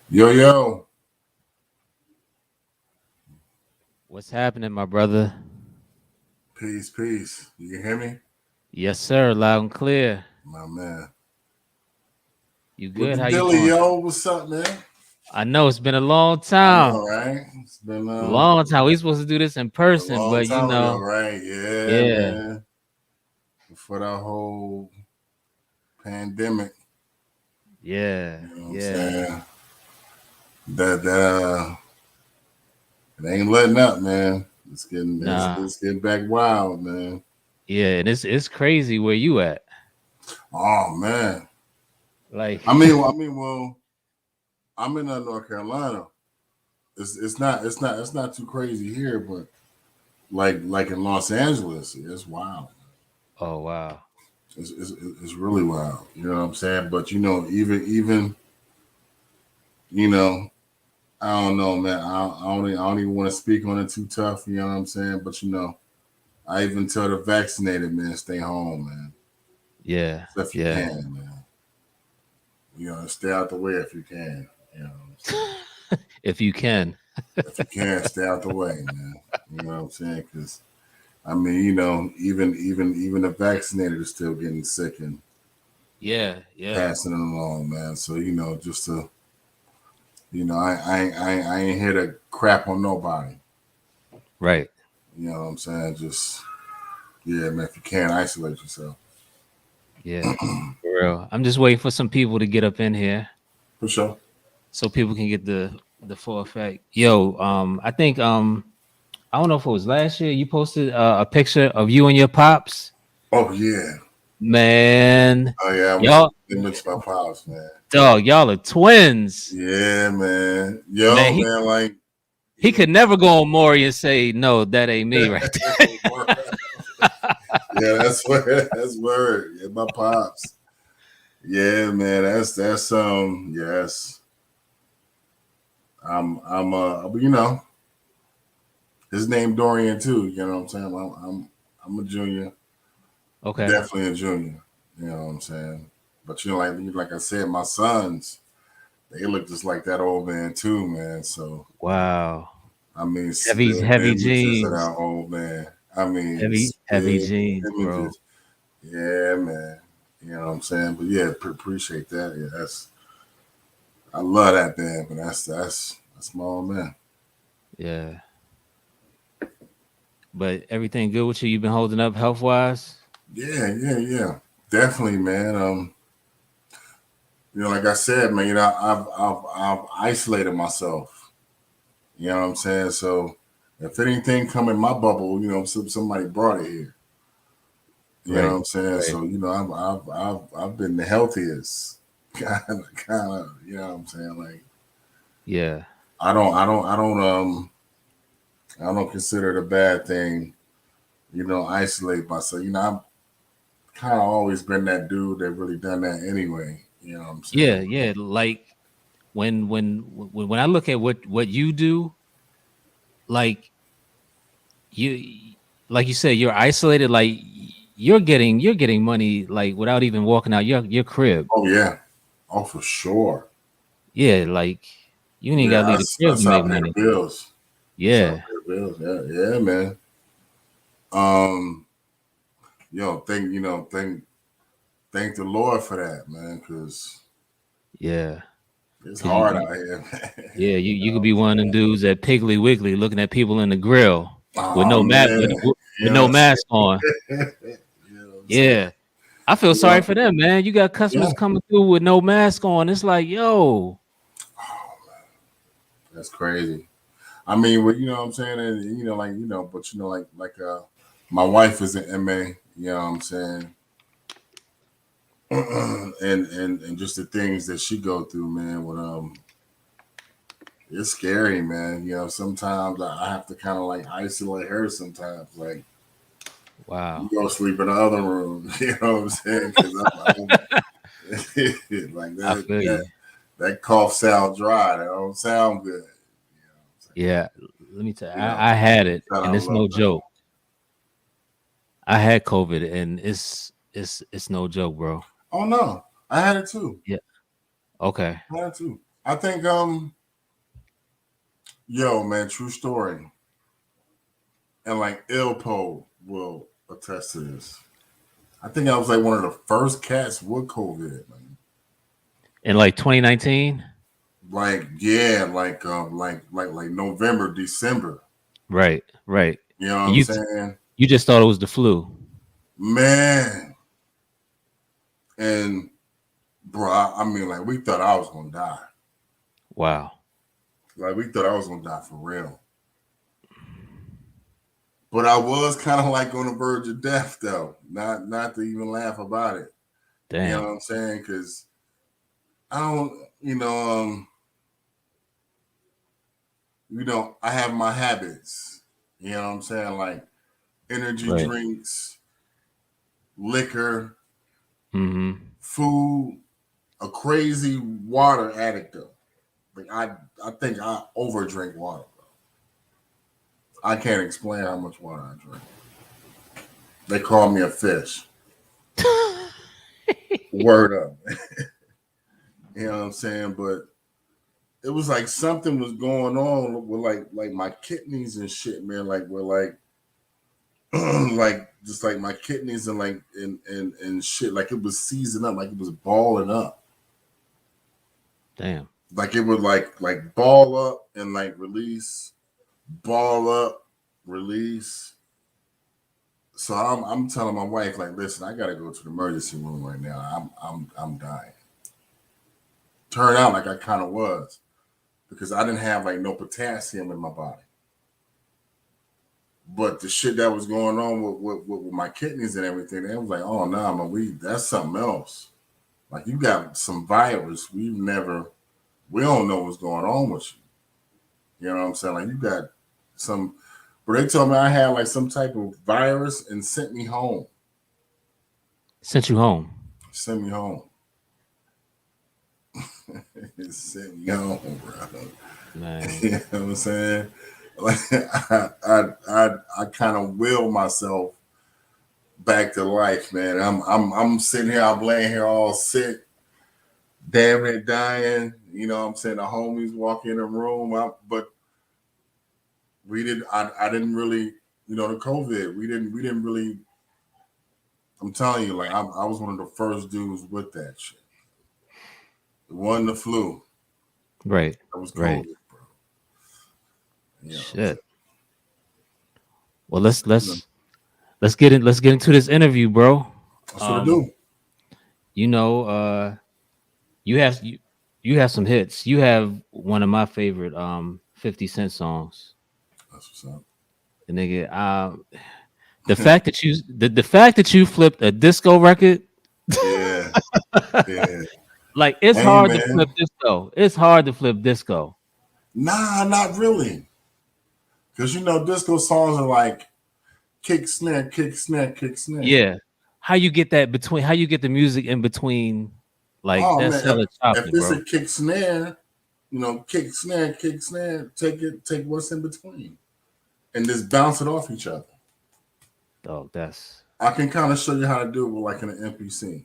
Yo, yo. What's happening, my brother? Peace, peace. You can hear me? Yes, sir. Loud and clear. My man. You What good? the How you dilly, doing? yo? What's up, man? I know it's been a long I time. know, right? It's been Long time. We supposed to do this in a person, long but time ago, right? Yeah, yeah, man. Before that whole pandemic, yeah, you know what I'm yeah. saying? That it ain't letting up, man. Nah, It's getting back wild, man. yeah, and it's crazy where you at. Oh man. Like, Well, I'm in North Carolina. It's not too crazy here, but like in Los Angeles, it's wild. oh wow, It's really wild. You know what I'm saying? But even you know, I don't know, man. I don't even want to speak on it too tough. You know what I'm saying? But I even tell the vaccinated man, stay home, man, yeah, if you yeah. can, man. Stay out the way if you can. You know what I'm saying? If you can, If you can, stay out the way, man. You know what I'm saying? Because even the vaccinated is still getting sick and yeah, yeah. passing it along, man. So just to I ain't here to crap on nobody. Right. You know what I'm saying? Just yeah, man. If you can, isolate yourself. Yeah, for real. I'm just waiting for some people to get up in here For sure. so people can get the full effect. Yo, I think I don't know if it was last year you posted a picture of you and your pops. Oh yeah. Man, Oh yeah. y'all, They mix my pops, man. dog, y'all are twins. Yeah, man. Man, Yo, man. Like he yeah. could never go on Maury and say, no, that ain't me right there. Yeah, that's word. Yeah, my pops. Yeah, man. That's yes. I'm his name Dorian too. You know what I'm saying? I'm a junior. Okay. Definitely a junior. You know what I'm saying? But like I said, my sons, they look just like that old man too, man. So Wow. I mean, Heavy, spit heavy images of jeans. that old man. I mean, Heavy spit jeans, bro. images. Yeah, man. You know what I'm saying? But yeah, appreciate that. Yeah, I love that band, but that's my old man. Yeah. But everything good with you? You've been holding up health wise? Yeah, yeah, yeah. Definitely, man. Like I said, man, I've isolated myself. You know what I'm saying? So if anything come in my bubble, somebody brought it here. You know what Right. I'm saying? Right. So I've been the healthiest, kind of. You know what I'm saying? Like Yeah. I don't consider it a bad thing. Isolate myself. I've kind of always been that dude that really done that anyway. You know what I'm Yeah. saying? Yeah. Like when I look at what you do, like you like you said, you're isolated, like you're getting money like without even walking out your crib. Oh yeah. Oh for sure. Yeah, like you ain't Yeah, gotta leave the crib that's to how I make pay the money. bills. That's how I Yeah. pay the bills. Yeah, yeah, man. Um, thank the Lord for that, man, because Yeah. it's Cause you, hard you out here, man. yeah, you could be one of them dudes at Piggly Wiggly looking at people in the grill with Oh no mat man, you with know no what I'm mask on. saying? You know what I'm saying? Yeah. I feel You sorry know, for them, man. You got customers yeah. coming through with no mask on. It's like, yo, Oh, that's crazy. I mean, well, you know what I'm saying, and but my wife is an MA. You know what I'm saying, and just the things that she go through, man. It's scary, man. Sometimes I have to kind of like isolate her. Sometimes, like you wow. go sleep in the other room. You know what I'm saying? Because I'm like I that. feel you. That cough sound dry. That don't sound good. Yeah. Let me tell you, You know, I had it shout and out it's love no though. joke. I had COVID and it's no joke, bro. Oh no, I had it too. Yeah. Okay. I had it too. I think yo man, true story. And like Ilpo will attest to this. I think I was like one of the first cats with COVID, man. In like 2019? Like yeah, like November, December. Right, right. You know what And I'm saying? you just thought it was the flu. Man. And bro, I mean like we thought I was gonna die. Wow. Like we thought I was gonna die for real. But I was kind of like on the verge of death though. Not to even laugh about it. You know Damn. what I'm saying? Cause I don't, I have my habits. You know what I'm saying? Like energy Right. drinks, liquor, Mm-hmm. food, a crazy water addict though. Like I think I over drink water, bro. I can't explain how much water I drink. They call me a fish. Word up. You know what I'm saying? But it was like something was going on with like my kidneys and shit, man. Like we're like like just like my kidneys and like and shit. Like it was seizing up, like it was balling up. Damn. Like it would like ball up and like release, ball up, release. So I'm telling my wife like, listen, I gotta go to the emergency room right now. I'm dying. Turned out like I kind of was because I didn't have like no potassium in my body. But the shit that was going on with my kidneys and everything, they was like, oh no, nah, man, that's something else. Like you got some virus. We don't know what's going on with you. You know what I'm saying? Like you got some, but they told me I had like some type of virus and sent me home. Sent you home. Sent me home. Sent me home, bro. You Man. know what I'm saying? Like I kind of will myself back to life, man. I'm sitting here, I'm laying here all sick, damn it, dying. You know what I'm saying? The homies walk in the room, but we did. I didn't really, the COVID. We didn't really. I'm telling you, like I was one of the first dudes with that shit. It wasn't the flu. Right. That was Right. COVID, bro. You know, Shit. Well, let's you know, let's let's get in. Let's get into this interview, bro. that's what I Um, do. you know, you have you have some hits. You have one of my favorite 50 Cent songs. That's what's up. The nigga, the fact that you flipped a disco record, Yeah, yeah. like it's Hey, hard to flip man. disco. It's hard to flip disco. Nah, not really. Because disco songs are like kick snare, kick snare, kick snare. Yeah. How you get the music in between like Oh that's man, hella if choppy, it's bro. a kick snare, kick snare, take what's in between, and just bounce it off each other. Dog, that's I can kind of show you how to do it with like an MPC.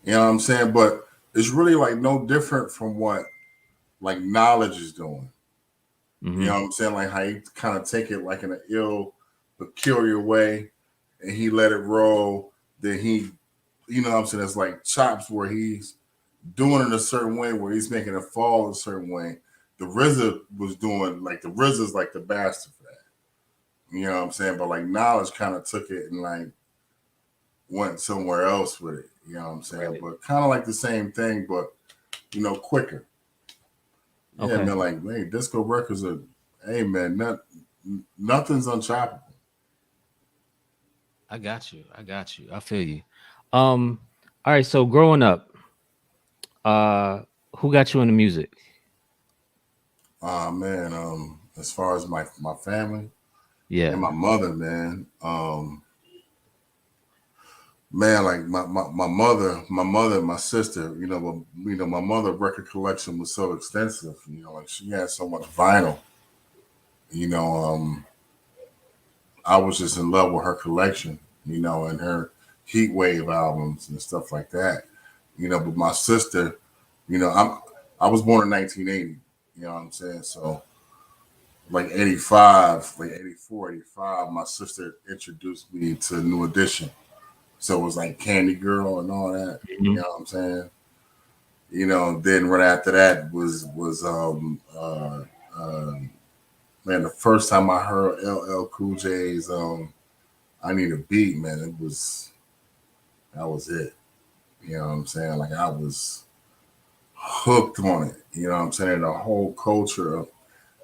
You know what I'm saying? But it's really like no different from what like knowledge is doing. You know mm-hmm. what I'm saying? Like how he kind of take it like in an ill, peculiar way, and he let it roll. Then he, what I'm saying? It's like chops where he's doing it a certain way, where he's making it fall a certain way. The RZA was doing like the RZA's like the bastard for that. You know what I'm saying? But like knowledge kind of took it and like went somewhere else with it. You know what I'm saying? Right. But kind of like the same thing, but quicker. Yeah, Okay. man. Like, hey, disco records are, hey, man, nothing's unchoppable. I got you. I got you. I feel you. Um, all right, so growing up, uh who got you into music? Man. As far as my family and Yeah. my mother, man. Man, like my mother, my sister, my mother record collection was so extensive, like she had so much vinyl, you know, I was just in love with her collection, and her heat wave albums and stuff like that, but my sister, I'm I was born in 1980. You know what I'm saying? So like 85, like 84, 85, my sister introduced me to New Edition. So it was like Candy Girl and all that. You Mhm. know what I'm saying? You know, then right after that was man, the first time I heard LL Cool J's I Need a Beat, man, that was it. You know what I'm saying? Like I was hooked on it. You know what I'm saying? The whole culture of,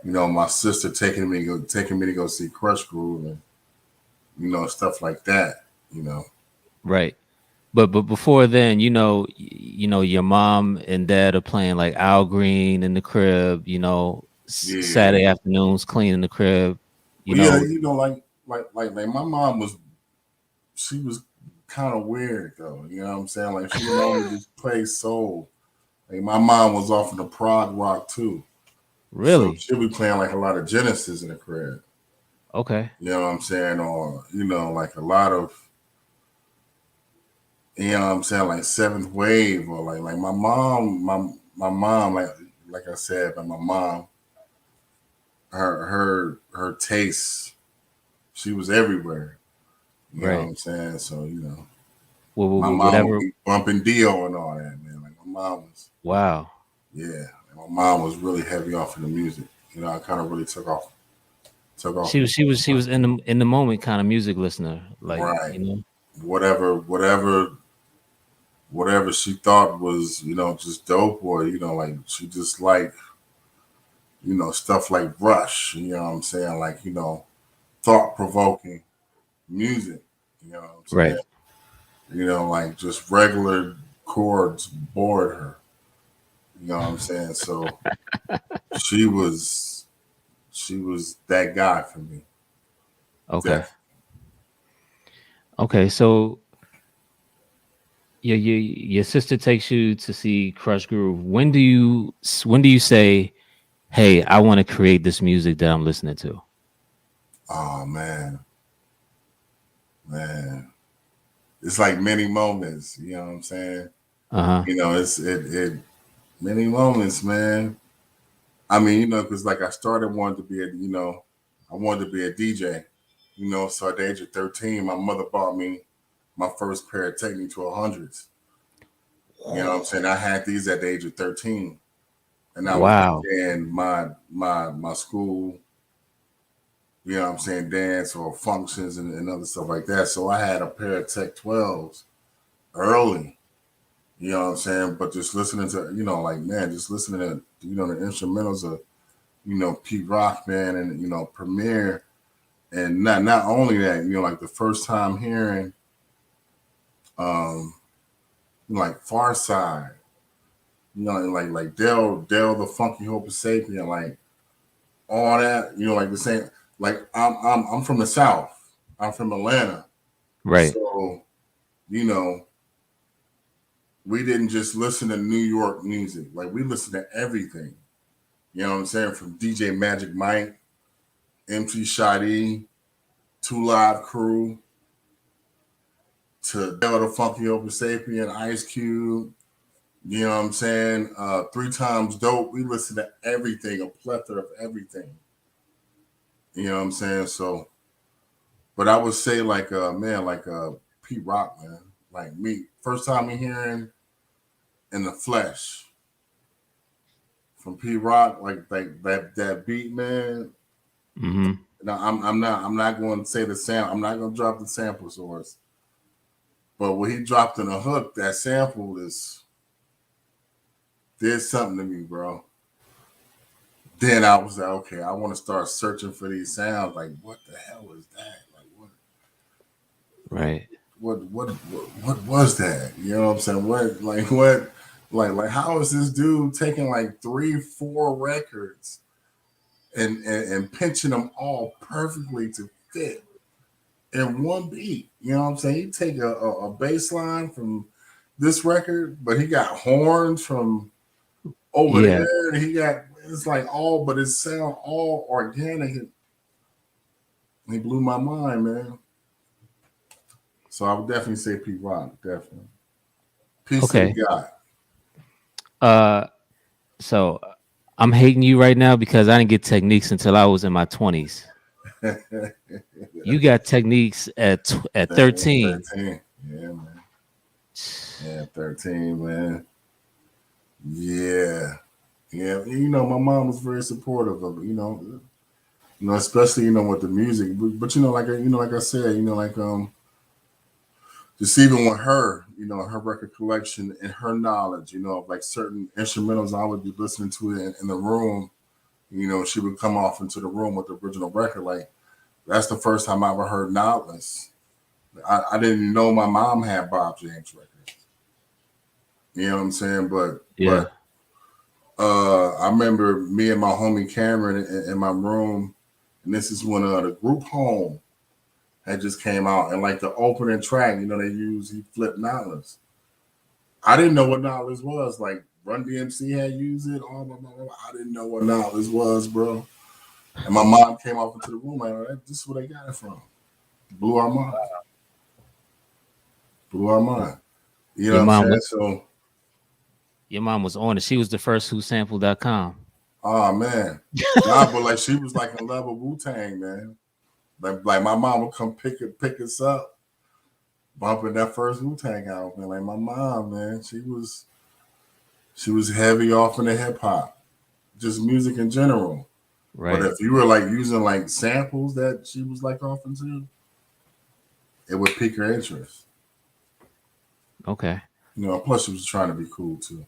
my sister taking me to go see Crush Groove and stuff like that. You know. Right. But before then, your mom and dad are playing like Al Green in the crib, Yeah. Saturday afternoons cleaning the crib, you Well, yeah, know. like my mom she was kind of weird though. You know what I'm saying? Like she didn't only just play soul. Like my mom was off in the prog rock too. So Really? she'll be playing like a lot of Genesis in the crib. Okay. You know what I'm saying? Or, like a lot of, what I'm saying, like Seventh Wave or like my mom, like I said, but my mom, her taste, she was everywhere. You know what Right. I'm saying? So, my mom would Whatever. be bumping Dio and all that, man. Like my mom was, Wow. yeah, my mom was really heavy off of the music. I kind of really took off She was in the moment kind of music listener, like, right. Whatever she thought was, just dope, or like she just like, stuff like Rush. You know what I'm saying? Like, thought provoking music. You know what I'm saying? right. Like just regular chords bored her. You know what I'm saying? So she was she was that guy for me. Okay. Definitely. Okay. So your sister takes you to see Crush Groove. When do you say, "Hey, I want to create this music that I'm listening to"? Oh man. It's like many moments. You know what I'm saying? Uh huh. It many moments, man. I mean, because like I started wanting to be I wanted to be a DJ. So at the age of 13, my mother bought me my first pair of Technic 1200s. You know what I'm saying? I had these at the age of 13, and I was Wow. DJing my school. You know what I'm saying? Dance or functions and other stuff like that. So I had a pair of Tech 12s early. You know what I'm saying? But just listening to, like man, just listening to the instrumentals of Pete Rock, man, and Premier. And not only that, like the first time hearing um like Far Side, and like Dell the Funky Hope Sapien, like all that, like the same. Like I'm from the South. I'm from Atlanta. Right. So, you know, we didn't just listen to New York music. Like we listened to everything. You know what I'm saying? From DJ Magic Mike, MC Shadi, Two Live Crew, to Dell the Funky Hope Sapien, Ice Cube. You know what I'm saying? Three Times Dope. We listen to everything, a plethora of everything. You know what I'm saying? So, but I would say like man, like Pete Rock, man. Like me, first time me hearing in the flesh from Pete Rock, like that beat, man. Mm-hmm. No, I'm not going to say the sample. I'm not going to drop the sample source. But when he dropped in a hook, that sample is did something to me, bro. Then I was like, okay, I want to start searching for these sounds. Like, what the hell is that? Like, Right. what was that? You know what I'm saying? Like how is this dude taking like 3, 4 records and pinching them all perfectly to fit in one beat? You know what I'm saying? He take a bass line from this record, but he got horns from over Yeah. there. He got it's like all, but it sound all organic. And he blew my mind, man. So I would definitely say Pete Rock, definitely. Peace to the Okay. guy. Uh, So I'm hating you right now because I didn't get techniques until I was in my 20s. You got techniques at 13. 13. Yeah, man. Yeah, 13, man. Yeah. Yeah. My mom was very supportive of it, especially, with the music. But like I said, just even with her, her record collection and her knowledge, of like certain instrumentals, I would be listening to it in the room. She would come off into the room with the original record. Like, that's the first time I ever heard Knowledge. I didn't know my mom had Bob James records. You know what I'm saying? But Yeah. I remember me and my homie Cameron in my room, and this is when the group Home had just came out, and like the opening track, they use he flipped Knowledge. I didn't know what Knowledge was. Like Run DMC had used it. All I didn't know what Knowledge was, bro. And my mom came off into the room like, "This is where they got it from." Blew our mind. Blew our mind. You know Your what I'm mom saying? was So, your mom was on it. She was the first who sampled.com. oh man, nah, but like she was like in love with Wu Tang, man. Like my mom would come pick us up, bumping that first Wu Tang album. Man. Like my mom, man, she was heavy off into hip hop, just music in general. But Right. if you were like using like samples that she was like off into, it would pique her interest. Okay. Plus she was trying to be cool too.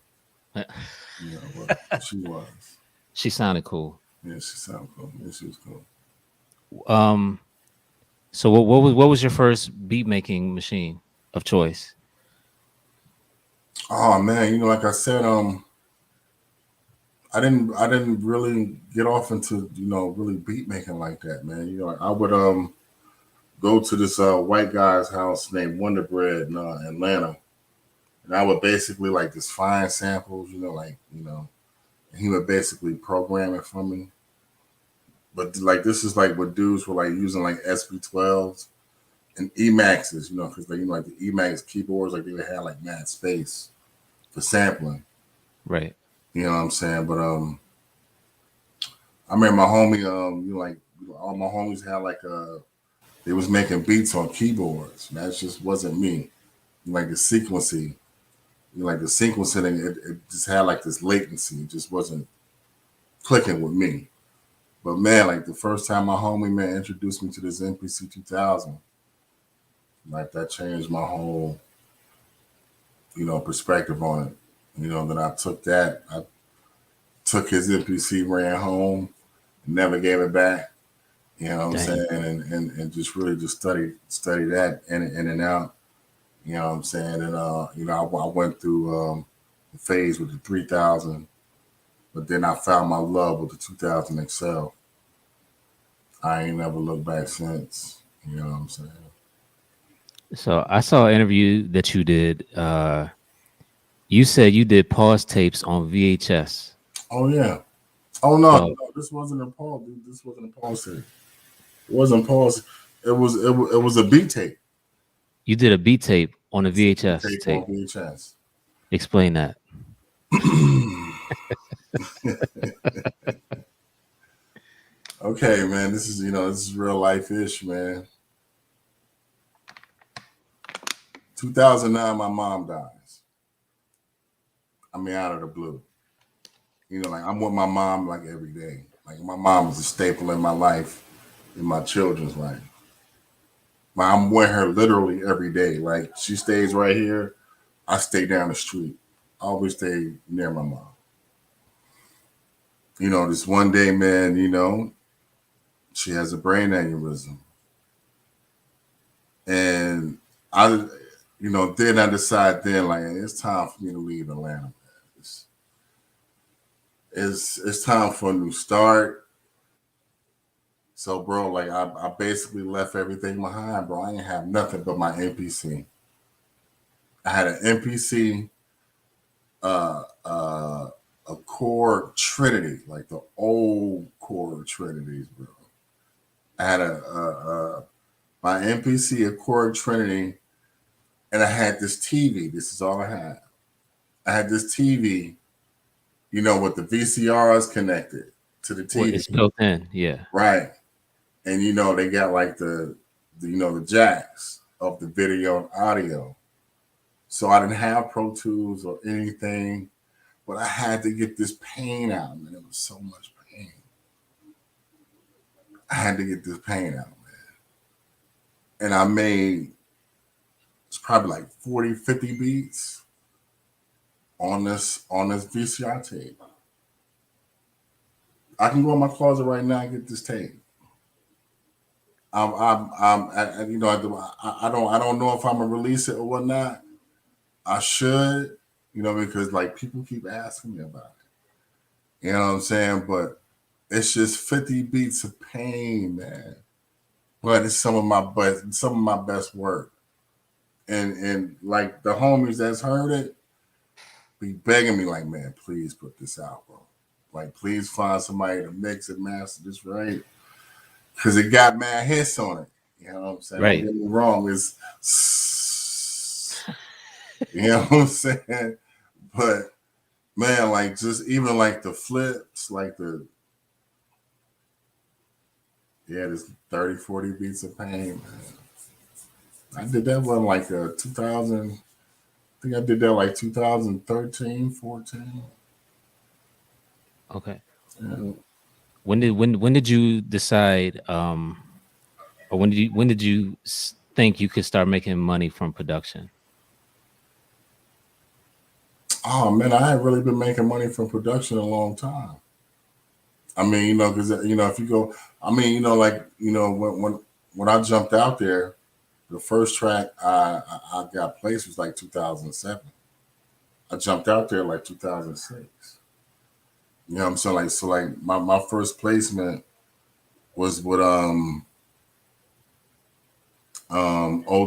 But she was. She sounded cool. Yeah, she sounded cool. Yeah, she was cool. Um so what was your first beat making machine of choice? Oh man, like I said, I didn't really get off into really beat making like that, man. Like I would go to this white guy's house named Wonder Bread in Atlanta, and I would basically like just find samples, and he would basically program it for me. But like this is like what dudes were like using like SP12s and Emaxes, because they like the Emax keyboards, like they would have like mad space for sampling. Right. You know what I'm saying? But I remember my homie, all my homies had like they was making beats on keyboards. That just wasn't me. Like the sequencing, like the sequencing, it just had like this latency. It just wasn't clicking with me. But man, like the first time my homie man introduced me to this MPC 2000, like that changed my whole, perspective on it. Then I took that, I took his MPC, ran home, never gave it back. You know what I'm Dang. saying? And just really just study that in and out. You know what I'm saying? And I went through the phase with the 3000, but then I found my love with the 2000 XL. I ain't never looked back since. You know what I'm saying? So I saw an interview that you did. You said you did pause tapes on VHS. Oh yeah. Oh no, So this wasn't a pause. This wasn't a pause tape. It wasn't pause. It was a beat tape. you did a beat tape on a It's a beat VHS tape on tape. VHS. Explain that. Okay, man. This is real life ish, man. 2009, my mom dies. I mean, out of the blue. Like I'm with my mom like every day. Like my mom is a staple in my life, in my children's life. Like, I'm with her literally every day. Like she stays right here, I stay down the street. I always stay near my mom. This one day, man, she has a brain aneurysm. And I, then I decide then like it's time for me to leave Atlanta. Man. It's time for a new start. So, bro, like I basically left everything behind, bro. I didn't have nothing but my NPC. I had an NPC, a core Trinity, like the old core Trinities, bro. I had my NPC, a core Trinity, and I had this TV. This is all I had. I had this TV with the VCRs connected to the Well, TV, it's built in. Yeah. right? And they got like the jacks of the video and audio. So I didn't have Pro Tools or anything, but I had to get this pain out, man. It was so much pain. I had to get this pain out, man. And I made it's probably like 40, 50 beats on this VCR tape. I can go in my closet right now and get this tape. I don't know if I'm gonna release it or whatnot. I should, because like people keep asking me about it. You know what I'm saying? But it's just 50 beats of pain, man. But it's some of my best work. And like the homies that's heard it be begging me like, man, please put this out, bro. Like, please find somebody to mix and master this right. Cause it got mad hits on it. You know what I'm saying? Don't Right. get me wrong. It's you know what I'm saying? But man, like just even like the flips, like there's 30, 40 beats of pain, man. I did that one like 2000. I think I did that like 2013, 14. Okay. Yeah. When did you decide or when did you think you could start making money from production? Oh man, I had really been making money from production a long time. I mean, because if you go, I mean, like when I jumped out there, the first track I got placed was like 2007. I jumped out there like 2006. You know what I'm saying? Like so, like my first placement was with old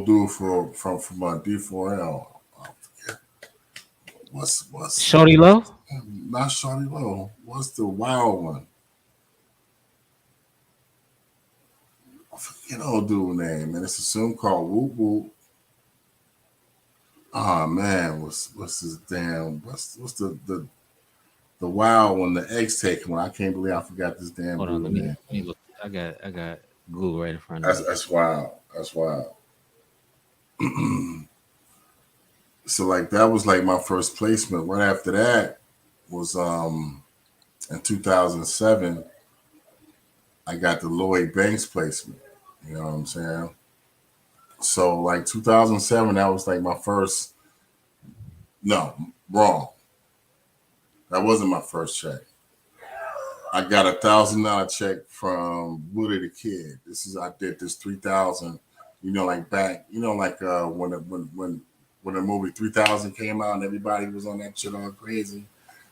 dude from D4L. What's Shorty Low? not Shawty Low? What's the wild one? I forget old dude name, man. It's a song called Whoop Whoop. Oh man, what's his damn what's the wild one, the X take one? I can't believe I forgot this damn Hold on, dude name. let me look. I got Google right in front of That's me. that's wild. That's wild. So like that was like my first placement. Right after that was in 2007. I got the Lloyd Banks placement. You know what I'm saying? So like 2007, that was like my first. No, wrong. That wasn't my first check. I got $1,000 check from Woody the Kid. I did this 3,000. Like back. Like when the movie 3,000 came out and everybody was on that shit all crazy.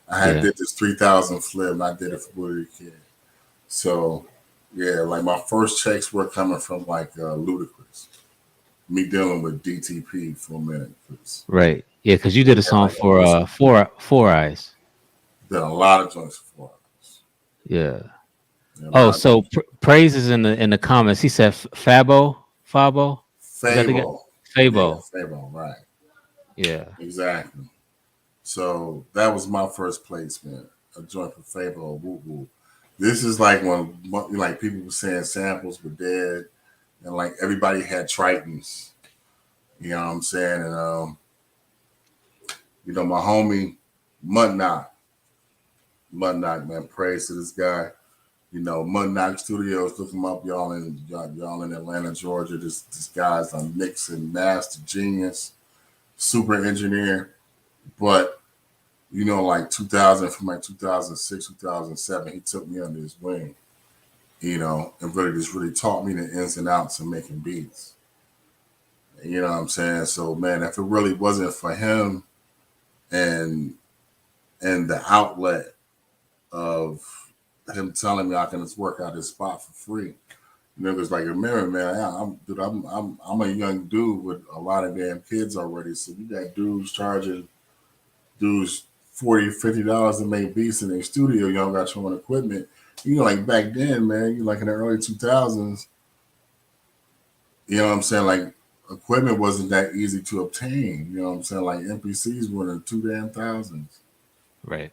I had Yeah. did this 3,000 flip and I did it for Woody the Kid. So yeah, like my first checks were coming from like Ludacris. Me dealing with DTP for a minute. 'Cause Right. Yeah, because you they did a had song like all for this. Four Eyes. Did a lot of joints for us. Yeah. Did a Oh, lot of so Praise is in the comments. He said Fabo. Is that the guy? Fable. Yeah, Fabo. Fable, right. Yeah. Exactly. So that was my first placement, a joint for Fable, Woo Woo. This is like when like people were saying samples were dead and like everybody had Tritons. You know what I'm saying? And my homie Mudknock, man, praise to this guy. Mudknock Studios, look him up, y'all in Atlanta, Georgia. This guy's a mix and master genius, super engineer. But like 2000, from like 2006, 2007, he took me under his wing, and really taught me the ins and outs of making beats. You know what I'm saying? So man, if it really wasn't for him and the outlet of him telling me I can just work out this spot for free. Because like remember, man, I'm a young dude with a lot of damn kids already. So you got dudes charging dudes $40, $50 to make beats in their studio. You don't got your own equipment. Like back then, man, like in the early 2000s, you know what I'm saying? Like equipment wasn't that easy to obtain. You know what I'm saying? Like MPCs were in the two damn thousands. Right.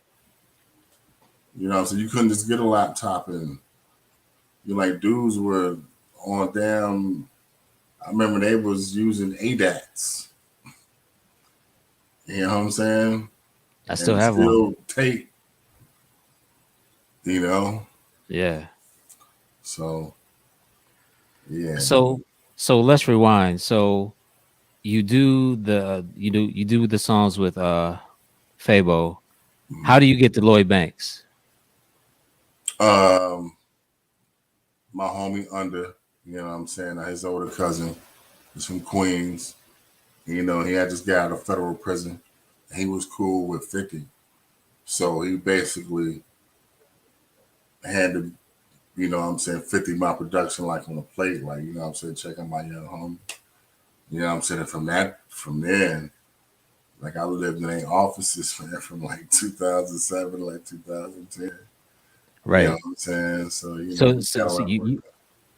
You know, so you couldn't just get a laptop and you like dudes were on damn. I remember they was using ADATs. You know what I'm saying? I still And have one. still tape. You know, Yeah. so yeah, So so let's rewind. So you do the songs with Fabo. How man. do you get to Lloyd Banks? Um, my homie under. You know what I'm saying? His older cousin is from Queens. You know, he had just got out of federal prison. He was cool with 50. So he basically had to, you know what I'm saying, 50 my production like on a plate, like, you know what I'm saying, checking my young homie. You know what I'm saying? And from then, like I lived in their offices from like 2007 to like 2010. You know Right. what I'm saying? So, you know, So we so, got a so lot of you, work. you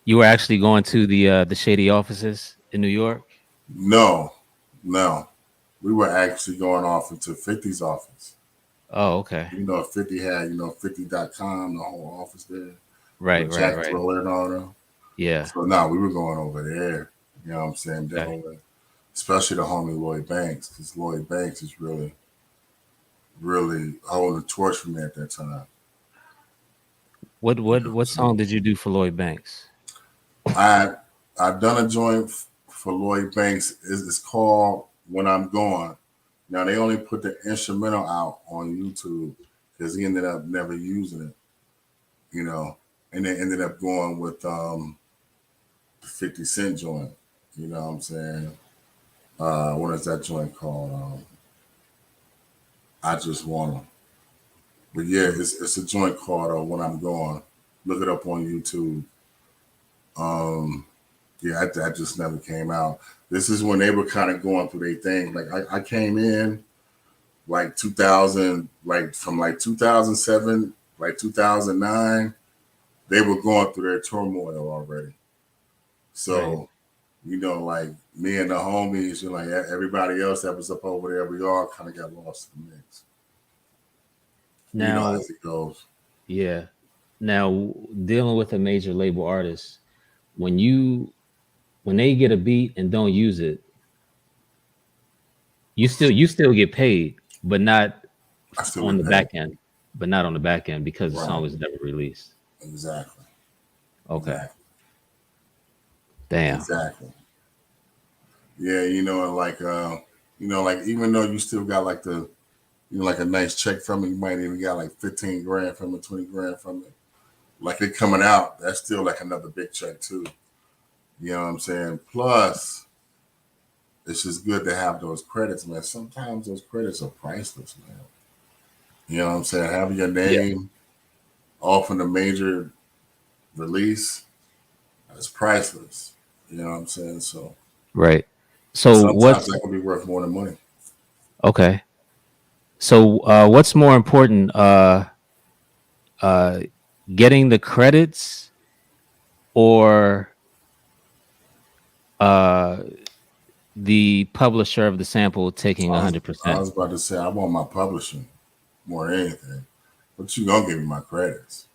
you were actually going to the shady offices in New York? No, no. We were actually going off into 50's office. Oh, okay. You know, 50 had, you know, 50.com, the whole office there Right, with right, Jack right. Thriller and all them. Yeah. So, no, we were going over there. You know what I'm saying? Okay. Dealing with, especially the homie Lloyd Banks, because Lloyd Banks is really, really holding the torch for me at that time. What You what know what what I'm song did you do for Lloyd Banks? saying? I've done a joint for Lloyd Banks. It's called When I'm Gone. Now, they only put the instrumental out on YouTube because he ended up never using it, you know, and they ended up going with the 50 Cent joint. You know what I'm saying? What is that joint called? I Just Wanna. But yeah, Mm. it's a joint called When I'm Gone. Look it up on YouTube. Um, yeah, that just never came out. This is when they were kind of going through their thing. Like I came in like 2000, like from like 2007, like 2009. They were going through their turmoil already. Right. So you know, like me and the homies, you know, like everybody else that was up over there, we all kind of got lost in the mix. You know, Now, as it goes. yeah. Now dealing with a major label artist, when you when they get a beat and don't use it, you still get paid, but not I still on get the paid. back end, but not on the back end because the song Right. was never released. Exactly. Okay. Exactly. Damn. Exactly. Yeah, you know, like even though you still got like you know, like a nice check from it, you might even got like 15 grand from it, 20 grand from it. Like it coming out, that's still like another big check too. You know what I'm saying? Plus, it's just good to have those credits, man. Sometimes those credits are priceless, man. You know what I'm saying? Having your Yeah. name off in a major release is priceless. You know what I'm saying? So, Right. and So sometimes what's that can be worth more than money. okay? So what's more important, uh, getting the credits or uh, the publisher of the sample taking I was I 100%? was about to say I want my publishing more than anything, but you gonna give me my credits.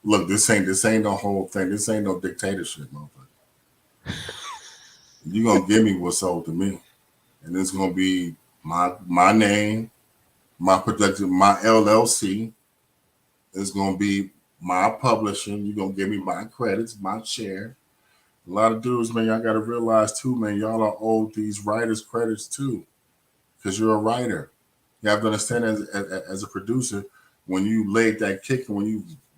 Look, this ain't no whole thing. This ain't no dictatorship, motherfucker. You gonna give me what's sold to me, and it's gonna be my name, my production, my LLC. It's gonna be my publishing. You're gonna give me my credits, my share. A lot of dudes, man, y'all gotta realize too, man, y'all are owed these writers credits too, because you're a writer. You have to understand as a producer, when you laid that kick and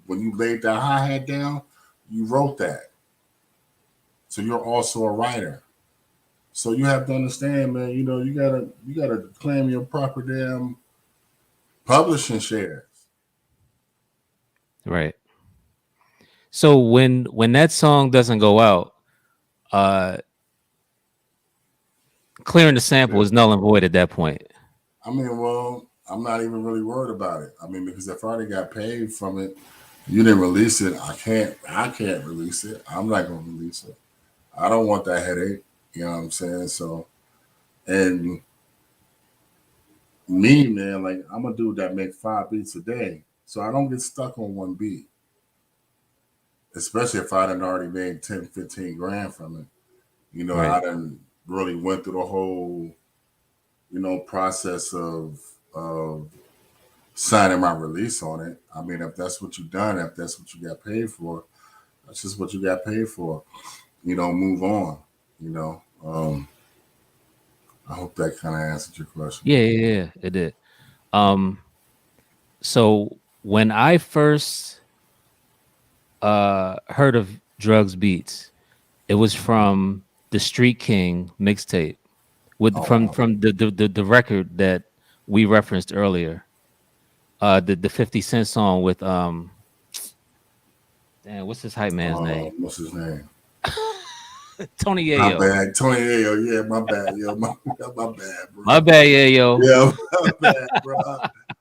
when you laid that hi hat down, you wrote that. So you're also a writer. So you have to understand, man. You know, you gotta claim your proper damn publishing shares. Right. So when that song doesn't go out, uh, clearing the sample is null and void at that point. I mean, well, I'm not even really worried about it. I mean, because if I already got paid from it, you didn't release it. I can't release it. I'm not gonna release it. I don't want that headache. You know what I'm saying? So, and me, man, like I'm a dude that make 5 beats a day. So I don't get stuck on one beat, especially if I done already made 10, 15 grand from it. I Right. done really went through the whole, process of signing my release on it. I mean, if that's what you done, if that's what you got paid for, that's just what you got paid for. Move on. You know, um, I hope that kind of answered your question. Yeah, yeah, yeah, it did. Um, so when I first heard of Drugs Beats, it was from the Street King mixtape with Oh from wow. from the record that we referenced earlier. The 50 Cent song with damn, what's his hype man's name? What's his name? Tony My Yayo. bad, Tony Ayo. Yeah, my bad, yo. My bad, My bro. bad, Yayo. Yeah, my bad, bro.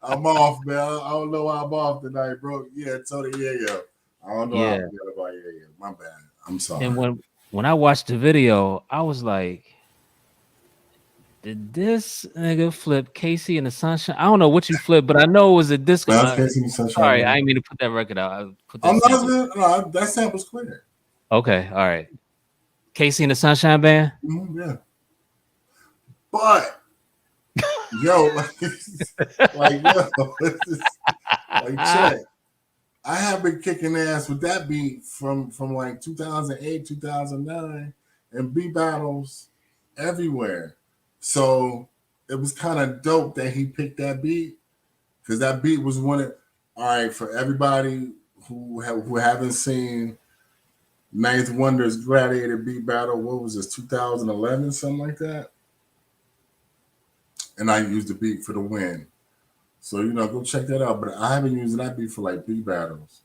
I'm off, man. I don't know why I'm off tonight, bro. Yeah, Tony Ayo. I don't know how I Yeah. forgot about Yayo. My bad. I'm And sorry. when I watched the video, I was like, did this nigga flip Casey in the Sunshine? I don't know what you flipped, but I know it was a disco. Man, I can't see the sunshine, Sorry, I bro. didn't mean to put that record out. I put that I'm not sample. good. No, that sample's clear. Okay, all right. Casey and the Sunshine Band. Yeah. But yo, like yo, like check. I have been kicking ass with that beat from like 2008, 2009, and beat battles everywhere. So it was kind of dope that he picked that beat because that beat was one of. All right, for everybody who haven't seen Ninth Wonder's Gladiator beat battle, what was this, 2011, something like that? And I used the beat for the win. So go check that out. But I haven't used that beat for like beat battles.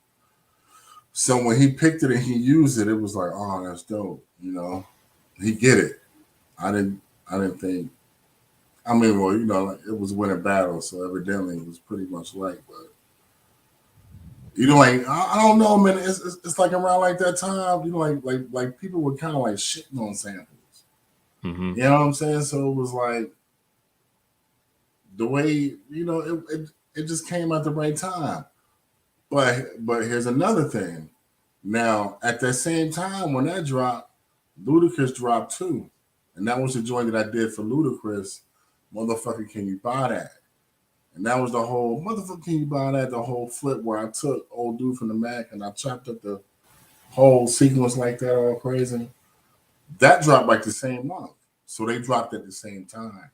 So when he picked it and he used it, it was like, oh, that's dope. He get it. I didn't. I didn't think. I mean, well, like, it was winning battle, so evidently it was pretty much like. But like I don't know, man. It's like around like that time. Like people were kind of like shitting on samples. Mm-hmm. You know what I'm saying? So it was like the way it just came at the right time. But here's another thing. Now at that same time when that dropped, Ludacris dropped too, and that was the joint that I did for Ludacris. Motherfucker, can you buy that? And that was the whole motherfucker. Can you buy that? The whole flip where I took old dude from the Mac and I chopped up the whole sequence like that, all crazy. That dropped like the same month, so they dropped at the same time.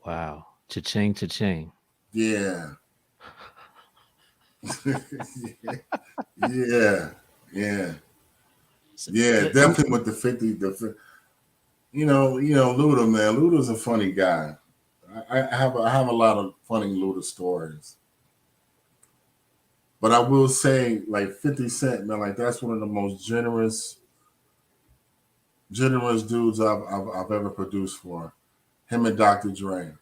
Wow. Cha-ching, cha-ching. Yeah, yeah, yeah, yeah. Definitely with the 50. Luda, man. Luda's a funny guy. I have a lot of funny Luda stories. But I will say, like 50 Cent, man, like that's one of the most generous dudes I've ever produced for. Him and Dr. Dre,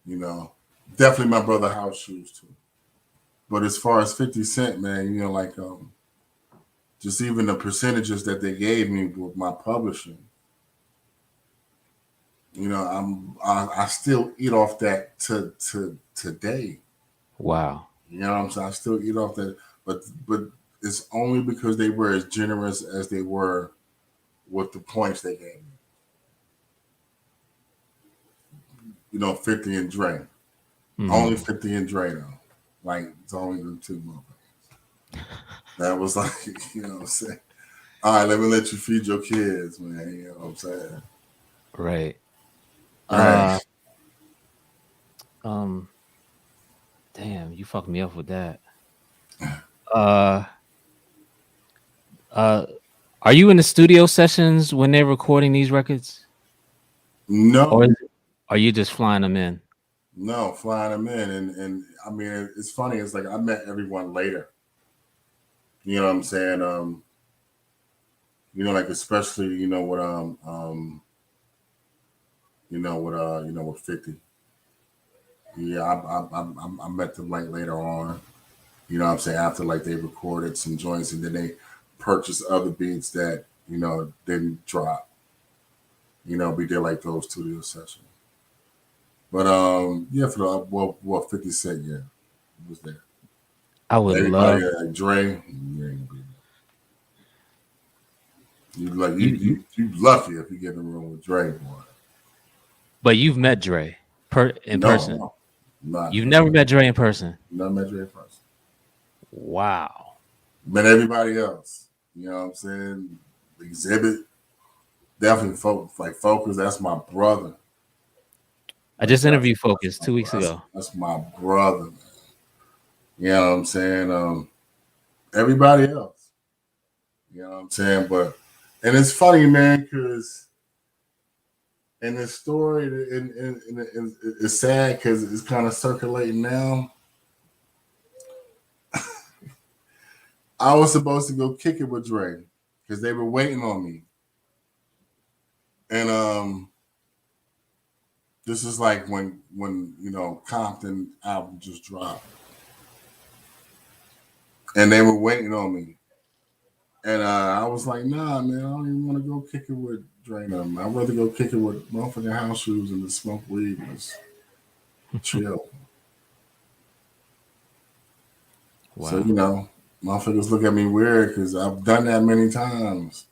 you know. Definitely my brother House Shoes too. But as far as 50 Cent, man, like just even the percentages that they gave me with my publishing, I still eat off that to today. Wow. You know what I'm saying? I still eat off that, but it's only because they were as generous as they were with the points they gave me. 50 and Dre. Only Mm-hmm. 50 and Dre though. Like it's only the two motherfuckers. That was like, you know what I'm saying? All right, let me let you feed your kids, man. You know what I'm saying? Right. Right. Uh um damn, you fucked me up with that. Uh uh are you in the studio sessions when they're recording these records? Or No, are you just flying them in? no, flying them in. And I mean, it's funny. It's like I met everyone later. You know what I'm saying? Like especially, with 50. Yeah, I met them like later on. You know what I'm saying? After like they recorded some joints and then they purchased other beats that, didn't drop. We did like those studio sessions. But yeah, for the 50 Cent, yeah. was there. I would Everybody love like Dre, you ain't gonna be there. You like you, you you lucky if you get in the room with Dre, boy. but you've met Dre in No, person. no, not You've never, never met Dre in person. not met Dre first. Wow. Met everybody else. You know what I'm saying? Exhibit, definitely focus. That's my brother. I Like just interviewed Focus my 2 weeks ago. that's my brother. Man. You know what I'm saying? Everybody else. You know what I'm saying? But and it's funny, man, because in this story, it's sad because it's kind of circulating now. I was supposed to go kick it with Dre because they were waiting on me, and this is like when Compton album just dropped, and they were waiting on me, and I was like, nah, man, I don't even want to go kick it with Dre. No, man. I'd rather go kick it with motherfucking house shoes and the smoke weed and just chill. So Wow. motherfuckers look at me weird because I've done that many times,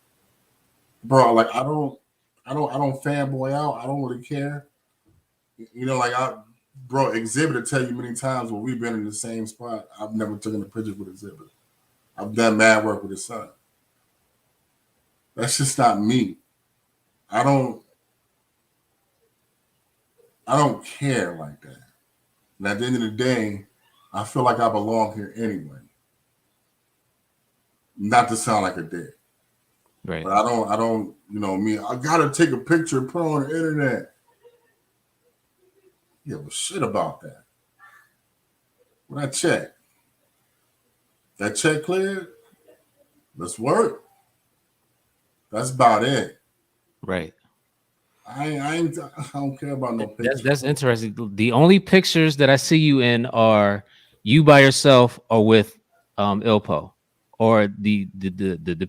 bro. Like I don't fanboy out. I don't really care. Like bro, Exhibit to tell you many times when we've been in the same spot. I've never taken a picture with Exhibit. I've done mad work with his son. That's just not me. I don't I don't care like that. And at the end of the day, I feel like I belong here anyway. Not to sound like a dick. Right. But I don't, me, I gotta take a picture and put it on the internet. Yeah, but shit about that. When I check, that check cleared, let's work. That's about it. Right. I don't care about no picture. That's interesting. The only pictures that I see you in are you by yourself or with Ilpo or the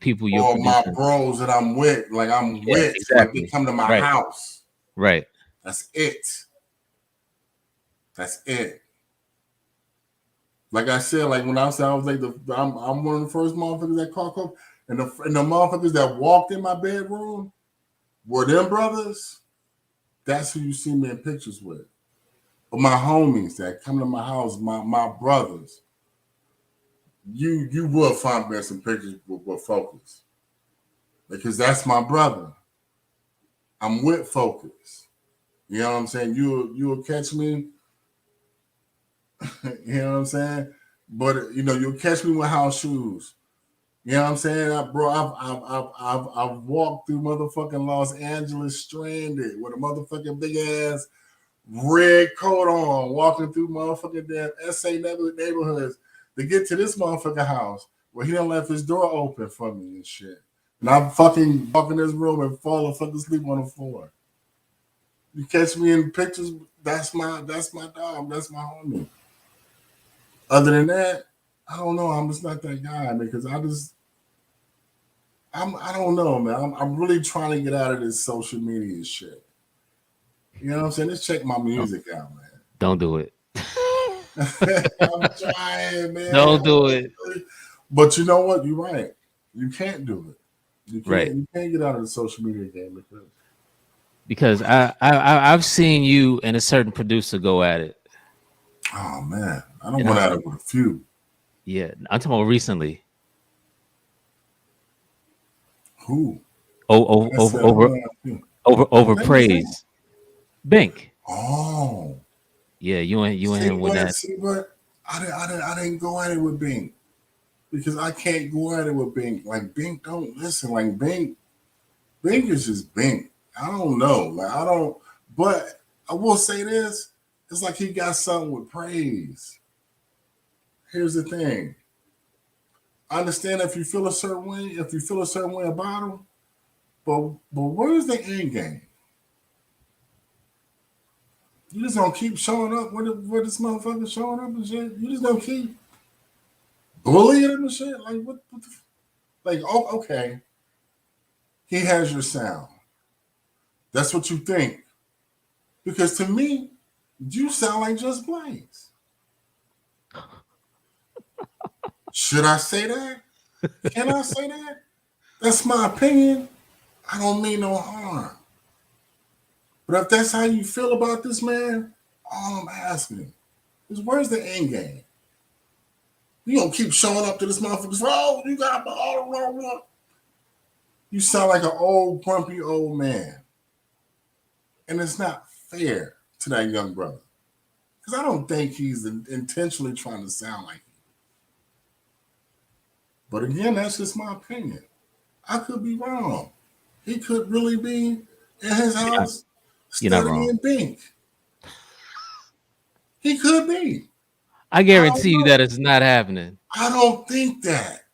people you're Or my producing. bros that I'm with, like I'm Yeah, with, like they exactly. come to my Right. house. Right. That's it. That's it. Like I said, like when I was like I'm one of the first motherfuckers that caught coke, and the motherfuckers that walked in my bedroom were them brothers. That's who you see me in pictures with. But my homies that come to my house, my brothers, you will find me some pictures with Focus because that's my brother. I'm with Focus. You know what I'm saying? You'll catch me. You know what I'm saying? But you'll catch me with house shoes. You know what I'm saying, bro? I've walked through motherfucking Los Angeles stranded with a motherfucking big ass red coat on, walking through motherfucking damn SA neighborhoods to get to this motherfucking house where he done left his door open for me and shit. And I'm fucking walking this room and fall fucking asleep on the floor. You catch me in pictures, that's my dog, that's my homie. Other than that, I don't know. I'm just not that guy because I don't know, man. I'm really trying to get out of this social media shit. You know what I'm saying? Let's check my Don't, music out, don't do it. man. I'm trying, man. Don't do it. But you know what? You're right. You can't do it. You can't. Right. You can't get out of the social media game Because I've seen you and a certain producer go at it. oh man, I don't And went at it with a few. yeah, I'm talking about recently. Who? Oh, Like I over said, I over went at a few. over Name his name. praise. Bink. Oh, Yeah, you and him went at. see what? I didn't go at it with Bing because I can't go at it with Bing. Like Bing, don't listen. Like Bing is just Bing. I don't know. Like I don't. But I will say this: it's like he got something with praise. Here's the thing. I understand if you feel a certain way, if you feel a certain way about him, but where's the end game? You just gonna keep showing up where this motherfucker showing up and shit. You just gonna keep bullying him and shit. Like what the like? Oh, okay. He has your sound. That's what you think. Because to me, you sound like Just Blaze. Should I say that? Can I say that? That's my opinion. I don't mean no harm. But if that's how you feel about this man, all I'm asking is where's the end game? You gonna keep showing up to this motherfucker? Oh, you got all the wrong one. You sound like an old grumpy old man, and it's not fair to that young brother because I don't think he's intentionally trying to sound like you. But again, that's just my opinion. I could be wrong. He could really be in his You're not, house you're not wrong. studying Bink. He could be. I I don't guarantee you that know. it's not happening. I don't think that.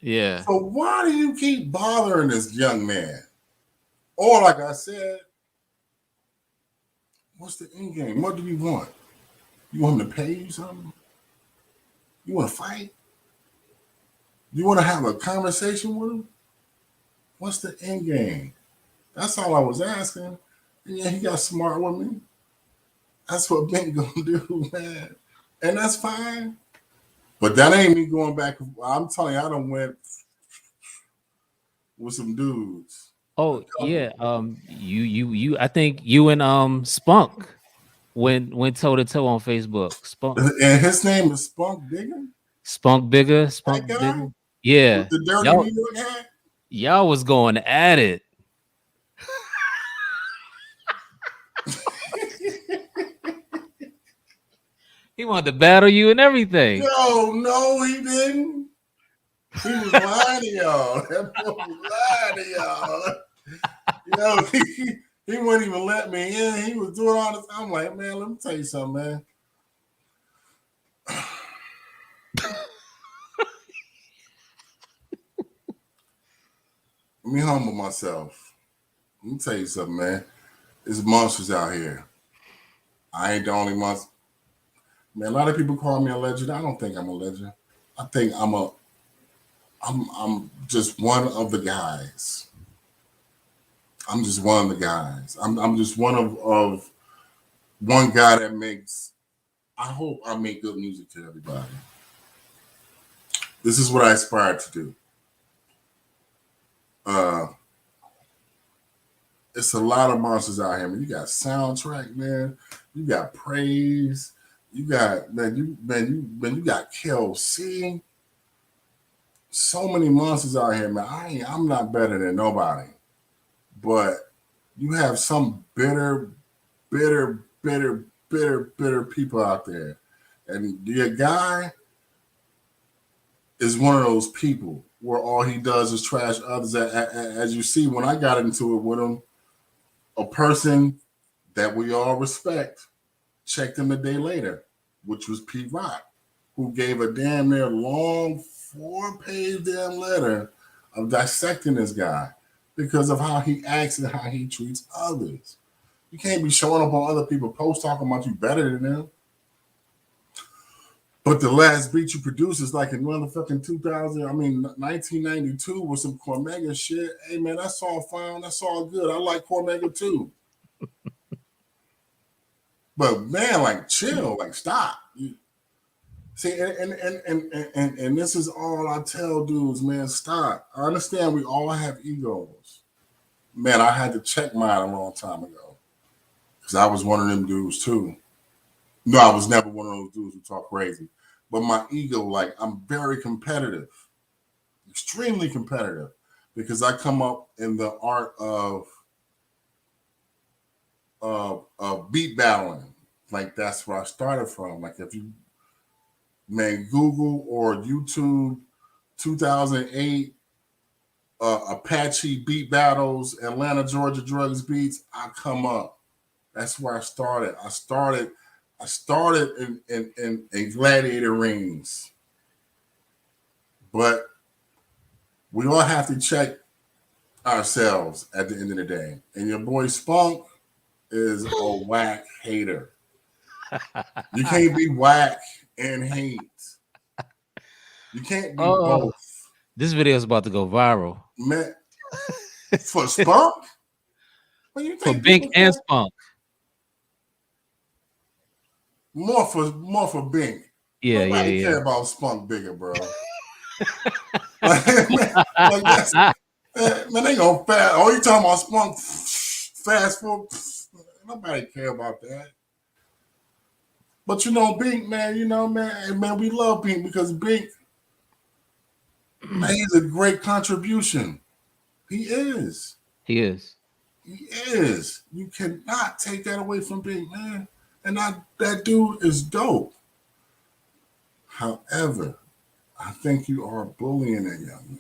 Yeah. So why do you keep bothering this young man? Or like I said, what's the end game? What do you want? You want him to pay you something? You want to fight? You want to have a conversation with him? What's the end game? That's all I was asking. And yeah, he got smart with me. That's what Ben gonna do, man. And that's fine. But that ain't me going back. I'm telling you, I done went with some dudes. A Oh couple. yeah. You. I think you and Spunk went toe to toe on Facebook. And his name is Spunk Digger? Spunk bigger. That Spunk guy? bigger. With Yeah. the dirty Y'all New York hat? y'all was going at it. He wanted to battle you and everything. Yo, no, he didn't. He was lying to y'all. That boy was lying to y'all. Yo, he wouldn't even let me in. He was doing all this. I'm like, man, let me tell you something, man. Let me humble myself. Let me tell you something, man. There's monsters out here. I ain't the only monster. Man, a lot of people call me a legend. I don't think I'm a legend. I think I'm just one of the guys. I'm just one of the guys. I'm just one of one guy that makes. I hope I make good music to everybody. This is what I aspire to do. Uh, it's a lot of monsters out here. Man, you got soundtrack, man. You got praise. You got you got KLC. So many monsters out here, man. I'm not better than nobody, but you have some bitter people out there, and your guy is one of those people where all he does is trash others. As you see, when I got into it with him, a person that we all respect checked him a day later, which was Pete Rock, who gave a damn near long 4-page damn letter of dissecting this guy because of how he acts and how he treats others. You can't be showing up on other people's posts talking about you better than them. But the last beat you produced is like in motherfucking 1992 with some Cormega shit. Hey man, that's all fine. That's all good. I like Cormega too. But man, like chill, like stop. See, and this is all I tell dudes, man, stop. I understand we all have egos. Man, I had to check mine a long time ago. Because I was one of them dudes too. No, I was never one of those dudes who talk crazy. But my ego, like, I'm very competitive, extremely competitive, because I come up in the art of beat battling. Like, that's where I started from. Like, if you, man, Google or YouTube 2008 Apache beat battles, Atlanta, Georgia drugs beats, I come up. That's where I started. I started in gladiator rings. But we all have to check ourselves at the end of the day. And your boy Spunk is a whack hater. You can't be whack and hate. You can't be Oh, both. this video is about to go viral Man, for Spunk? What do you for think Bink people and care? Spunk. More for Bink. Yeah, yeah, Nobody yeah. care about Spunk bigger, bro. Like that's man, they gonna fast. Oh, you talking about spunk fast food? Nobody care about that. But you know, Bink, man, you know, man, we love Bink because Bink, man, he's a great contribution. He is. He is. He is. You cannot take that away from Bink, man. And that dude is dope. However, I think you are bullying that young man.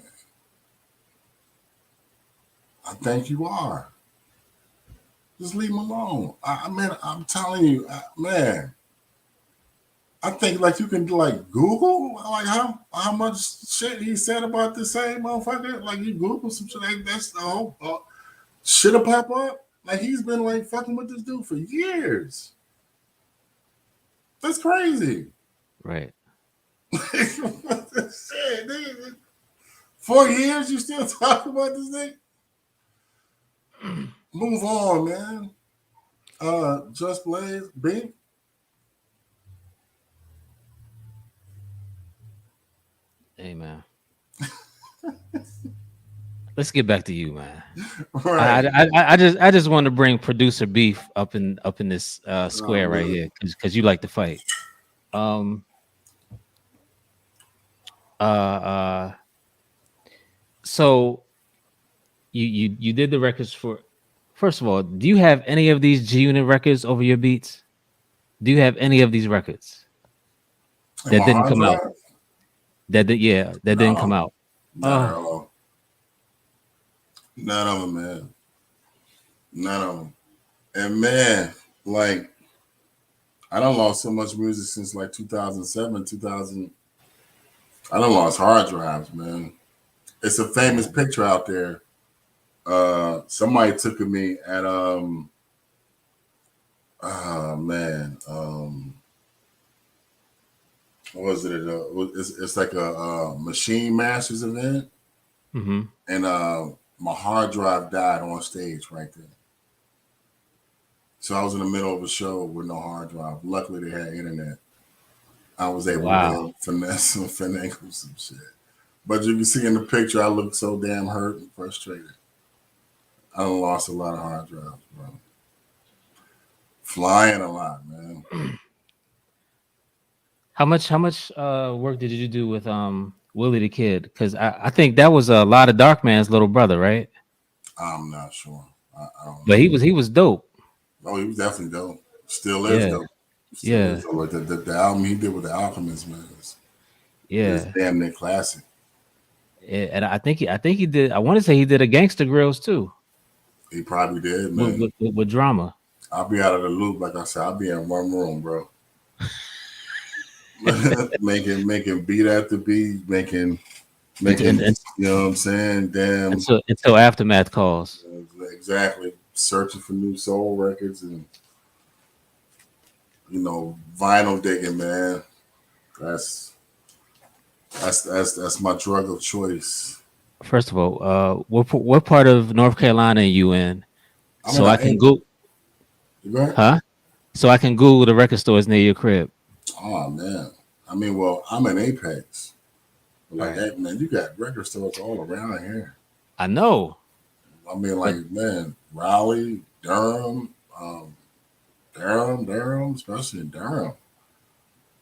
I think you are. Just leave him alone. Man, I'm telling you, man. I think like you can like Google like how much shit he said about the same motherfucker. Like you Google some shit like that's the whole shit'll pop up. Like he's been like fucking with this dude for years. That's crazy. Right. Shit, nigga. 4 years you still talking about this thing? Move on, man. Just Blaze, Bink. Hey man. Let's get back to you, man. Right. I just want to bring producer beef up in this Oh square right man. here because you like to fight. Um. Uh. So you did the records for. First of all, do you have any of these G Unit records over your beats? Do you have any of these records And that my didn't hard come out? drive? That didn't come No, out. not at Oh, all. None of them, man. None of them. And man, like I done lost so much music since like 2007, 2000. I done lost hard drives, man. It's a famous man. picture out there. Somebody took of me at oh man, what was it? It's like a Machine Masters event, Mm-hmm. and my hard drive died on stage right there. So I was in the middle of a show with no hard drive. Luckily, they had internet. I was able Wow. to finesse some finagle some shit. But you can see in the picture, I look so damn hurt and frustrated. I done lost a lot of hard drives, bro. Flying a lot, man. How much work did you do with Willie the Kid? Because I think that was a lot of Dark Man's little brother, right? I'm not sure. I don't But know. he was dope. Oh, he was definitely dope. Still is Yeah, dope. Still is yeah, dope. Like the album he did with the Alchemist, man, is yeah. damn near classic. And I think he did. I want to say he did a Gangster Grills too He probably did, with man. with drama. I'll be out of the loop, like I said. I'll be in one room, bro. making beat after beat, Until, making you know what I'm saying? Damn, until Aftermath calls. exactly. Searching for new soul records and vinyl digging, man. That's that's my drug of choice. First of all, what part of North Carolina are you in? I mean, So I I can ain't. go, You go ahead. huh? So I can Google the record stores near your crib. Oh man. I mean, well, I'm in Apex. Like, Right. hey, man, you got record stores all around here. I know, I mean, but like, man, Raleigh, Durham, especially in Durham.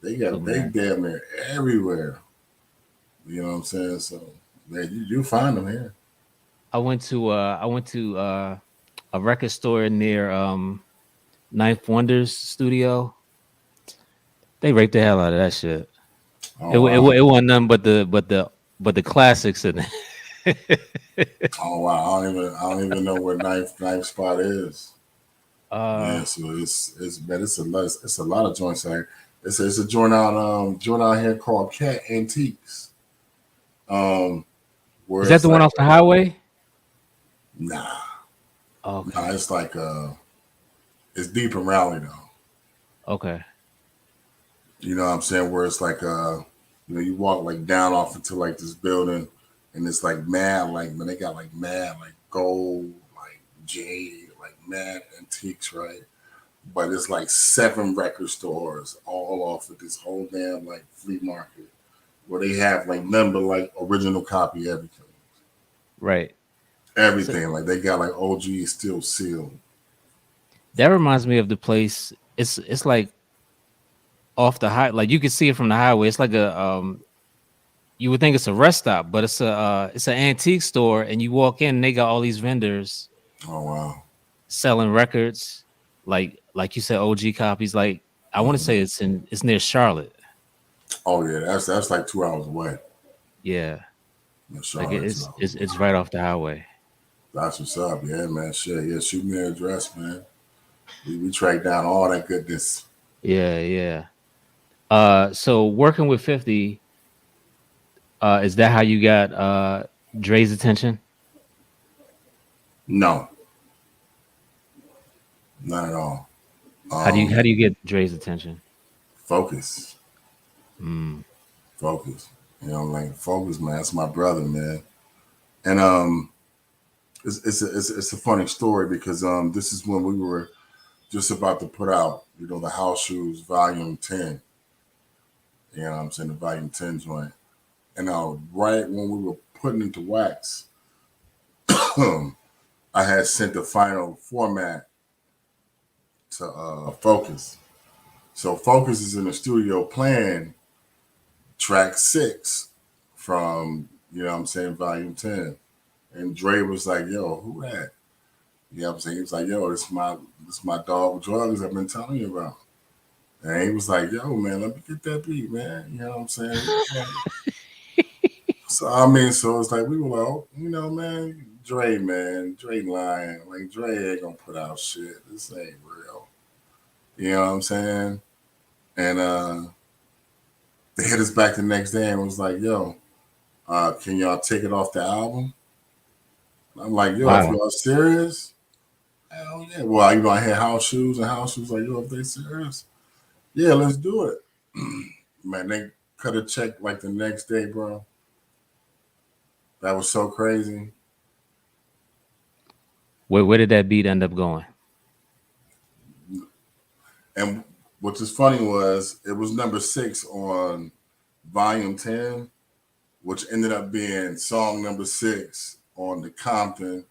look, They man. damn near everywhere. You know what I'm saying? So, man, you find them here. I went to a record store near Ninth Wonders studio. They raped the hell out of that shit. Oh wow. It wasn't nothing but the classics in it. Oh wow. I don't even know where ninth spot is. uh Yeah, so it's man, it's a lot of joints out here. It's a joint out here called Cat Antiques. Um, is where that it's the one like off the highway? nah, nah, Okay. it's like it's deep in Raleigh though. Okay. You know what I'm saying? Where it's like you walk like down off into like this building, and it's like mad, like man, they got like mad, like gold, like jade, like mad antiques, right? But it's like seven record stores all off of this whole damn like flea market. where they have like none but like original copy everything. Right. So Everything. Like they got like OG still sealed. that reminds me of the place. It's like off the high, like you can see it from the highway. It's like a you would think it's a rest stop, but it's an antique store, and you walk in, and they got all these vendors Oh wow. selling records, like you said, OG copies. Like I want to say Mhm. it's near Charlotte. Oh yeah, that's like 2 hours away. Yeah, In like Charlotte, 2 hours away. it's right off the highway. That's what's up. Yeah, man. Shit. Yeah, shoot me an address, man. We track down all that goodness. Yeah, yeah. So working with 50, is that how you got Dre's attention? No, not at all. How Um, do you get Dre's attention? Focus, Mm, focus. You know, like focus, man. That's my brother, man. And it's a funny story because this is when we were just about to put out, the House Shoes Volume 10. You know what I'm saying? The Volume 10 joint. And right when we were putting into wax, I had sent the final format to Focus. So Focus is in the studio playing track 6 from, what I'm saying, Volume 10. And Dre was like, yo, who that? You know what I'm saying? He was like, yo, this my dog drugs I've been telling you about. And he was like, yo, man, let me get that beat, man. You know what I'm saying? So I mean, so it's like we were like, oh, man, Dre lying. Like Dre ain't gonna put out shit. This ain't real. You know what I'm saying? And they hit us back the next day and was like, yo, can y'all take it off the album? I'm like, yo, if wow. y'all serious, hell yeah. Well, I had House Shoes, and House Shoes like, yo, if they serious, yeah, let's do it. Man, they cut a check like the next day, bro. That was so crazy. Where did that beat end up going? And what was funny was it was number 6 on Volume 10, which ended up being song number 6 on the Compton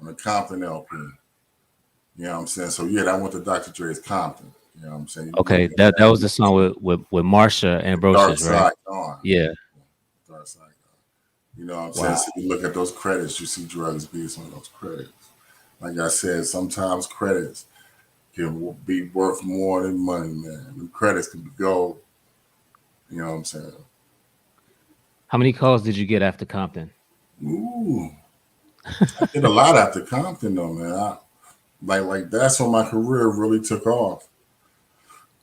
LP. You know what I'm saying? So yeah, that went to Dr. Dre's Compton. You know what I'm saying? You can look Okay, at that that. was the song with Marsha and Dark Brocious, right? Side Gone. Yeah. Dark Side Gone. You know what I'm saying? Wow. So you look at those credits, you see Drugs Beats on those credits. Like I said, sometimes credits can be worth more than money, man. The credits can be gold. You know what I'm saying? How many calls did you get after Compton? Ooh, I did a lot after Compton though, man. Like that's when my career really took off.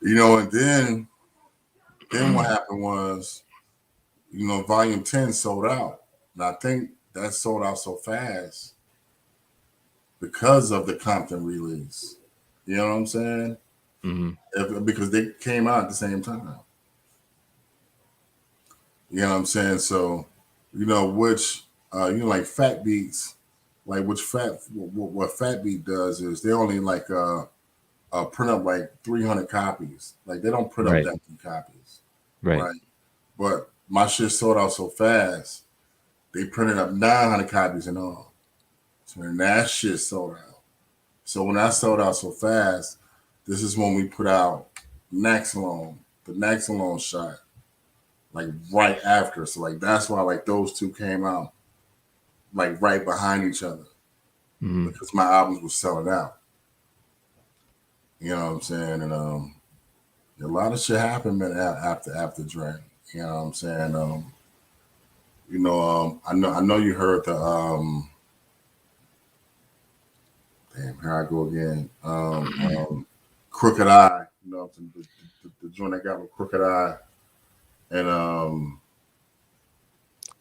And then what happened was, Volume 10 sold out. And I think that sold out so fast because of the Compton release. You know what I'm saying? Hmm. Because they came out at the same time. You know what I'm saying? So, which, like Fat Beats, like which what Fat Beat does is they only like print up like 300 copies. Like they don't print up Right. that many copies, Right. right? But my shit sold out so fast, they printed up 900 copies and all. So then that shit sold out. So when I sold out so fast, this is when we put out Naxalone, the Naxalone shot, like right after. So like that's why like those two came out like right behind each other Hmm. because my albums were selling out. You know what I'm saying? And a lot of shit happened, man, after Dre. You know what I'm saying? I know you heard the damn, here I go again. Crooked Eye. The joint I got with Crooked Eye, and the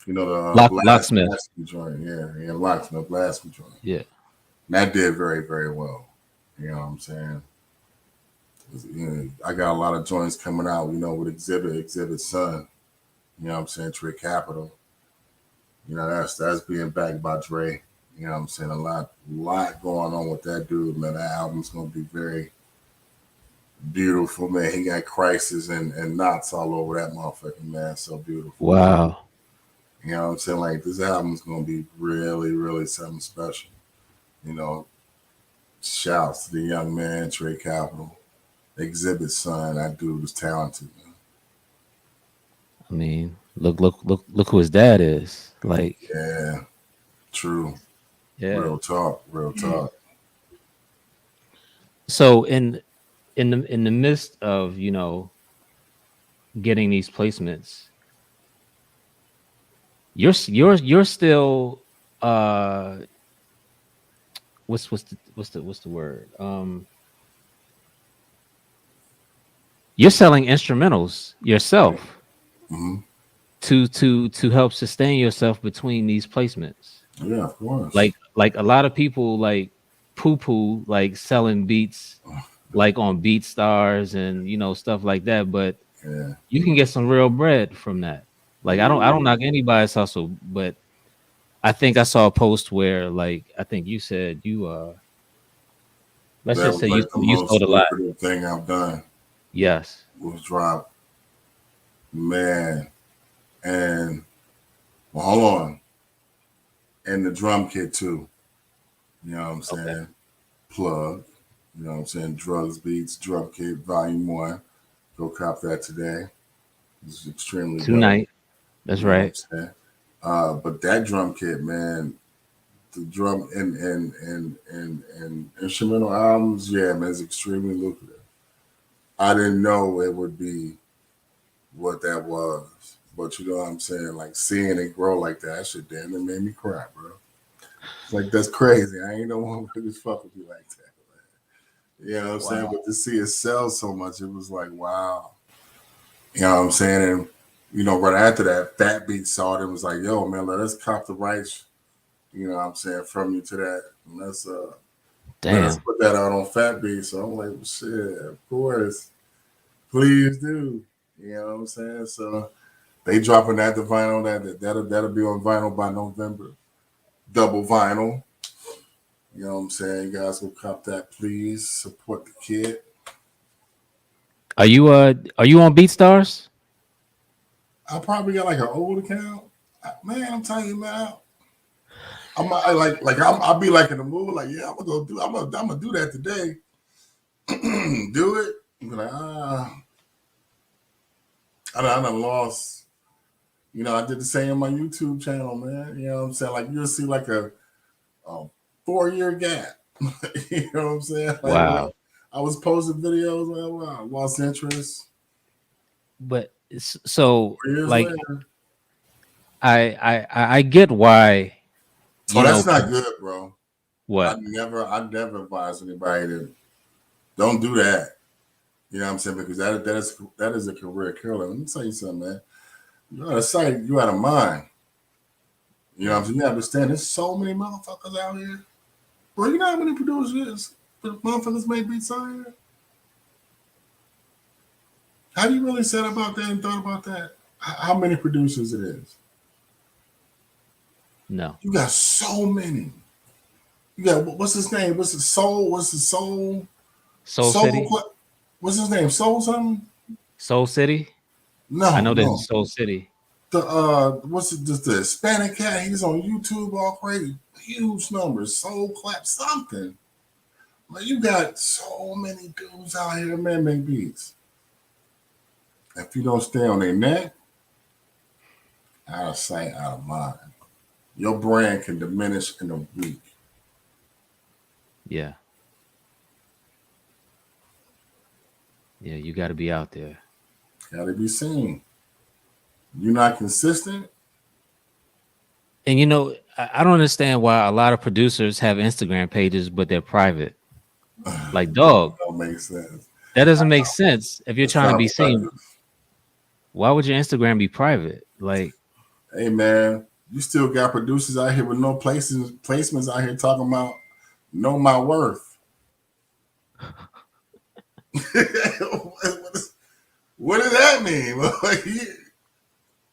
Locksmith. Blasphemy joint. Yeah, Locksmith Blasphemy joint. Yeah. And that did very, very well. You know what I'm saying? I got a lot of joints coming out. With Exhibit Son. You know what I'm saying? Trey Capital. That's being backed by Dre. You know what I'm saying? A lot going on with that dude, man. That album's gonna be very, Beautiful, man. He got crisis and knots all over that motherfucking man. So beautiful, man. Wow. You know what I'm saying? Like this album's gonna be really, really something special. You know, shouts to the young man, Trey Capital, Exhibit son. That dude was talented, man. I mean, look who his dad is. Like, Yeah, true. yeah. Real talk, real talk. So in the midst of, getting these placements, you're still uh what's the word? You're selling instrumentals Yeah. yourself Hmm. to help sustain yourself between these placements. Yeah, of course. Like a lot of people like poo poo like selling beats like on Beat Stars and stuff like that, but Yeah. you can get some real bread from that. Like I don't knock anybody's hustle, but I think I saw a post where like I think you said you let's That just was say you like the you most sold a lot. lucrative thing I've done Yes. was drop, man. And well, hold on. And the drum kit too. You know what I'm Okay. saying? Plug. You know what I'm saying? Drugs Beats Drum Kit Volume One. Go cop that today. It's extremely dope. Tonight. That's You know what I'm right. saying? But that drum kit, man, the drum and instrumental albums, yeah, man, it's extremely lucrative. I didn't know it would be what that was. But you know what I'm saying? Like seeing it grow like that shit damn it made me cry, bro. It's like that's crazy. I ain't no one who just fuck with you like that. You know what I'm saying? Wow. But to see it sell so much, it was like, wow. You know what I'm saying? And right after that, Fat Beat saw it and was like, yo, man, let us cop the rights, you know what I'm saying, from you to that. And let us Damn. put that out on Fat Beat. So I'm like, well, shit, of course. Please do. You know what I'm saying? So they dropping that to vinyl. That'll be on vinyl by November. Double vinyl. You know what I'm saying? You guys will cop that, please. Support the kid. Are you on BeatStars? I probably got like an old account. Man, I'm telling you, man. I'll be like in the mood, like, yeah, I'm gonna do that today. Do it. Be like, I done lost. I did the same on my YouTube channel, man. You know what I'm saying? Like you'll see like a 4 year gap. You know what I'm saying? Like when Wow. I was posting videos, I lost interest. But so 4 years like later. I get why Oh, you that's know not good, bro. what. I never advise anybody to don't do that. You know what I'm saying? Because that is a career killer. Let me tell you something, man. You're out of sight, you out of mind. You know what Yeah. I'm saying? You understand there's so many motherfuckers out here. Bro, you know how many producers motherfuckers make beats out here? Have you really said about that and thought about that? How many producers it is? No. You got so many. You got what's his name? What's his soul? What's his soul? Soul Soul. City? What's his name? Soul something? Soul City? I No, know there's a no. Soul City. What's it? Just the Hispanic cat. He's on YouTube all crazy, huge numbers. Soul clap something. Like you got so many dudes out here, man, make beats. If you don't stay on their neck, out of sight, out of mind. Your brand can diminish in a week. Yeah. Yeah, you got to be out there. Gotta be seen. You're not consistent. And I don't understand why a lot of producers have Instagram pages, but they're private. Like, dog, Don't make sense. that doesn't make sense. If you're It's trying to be counterproductive. seen, why would your Instagram be private? Like, Hey man, you still got producers out here with no placements out here talking about know my worth. What does that mean? Like,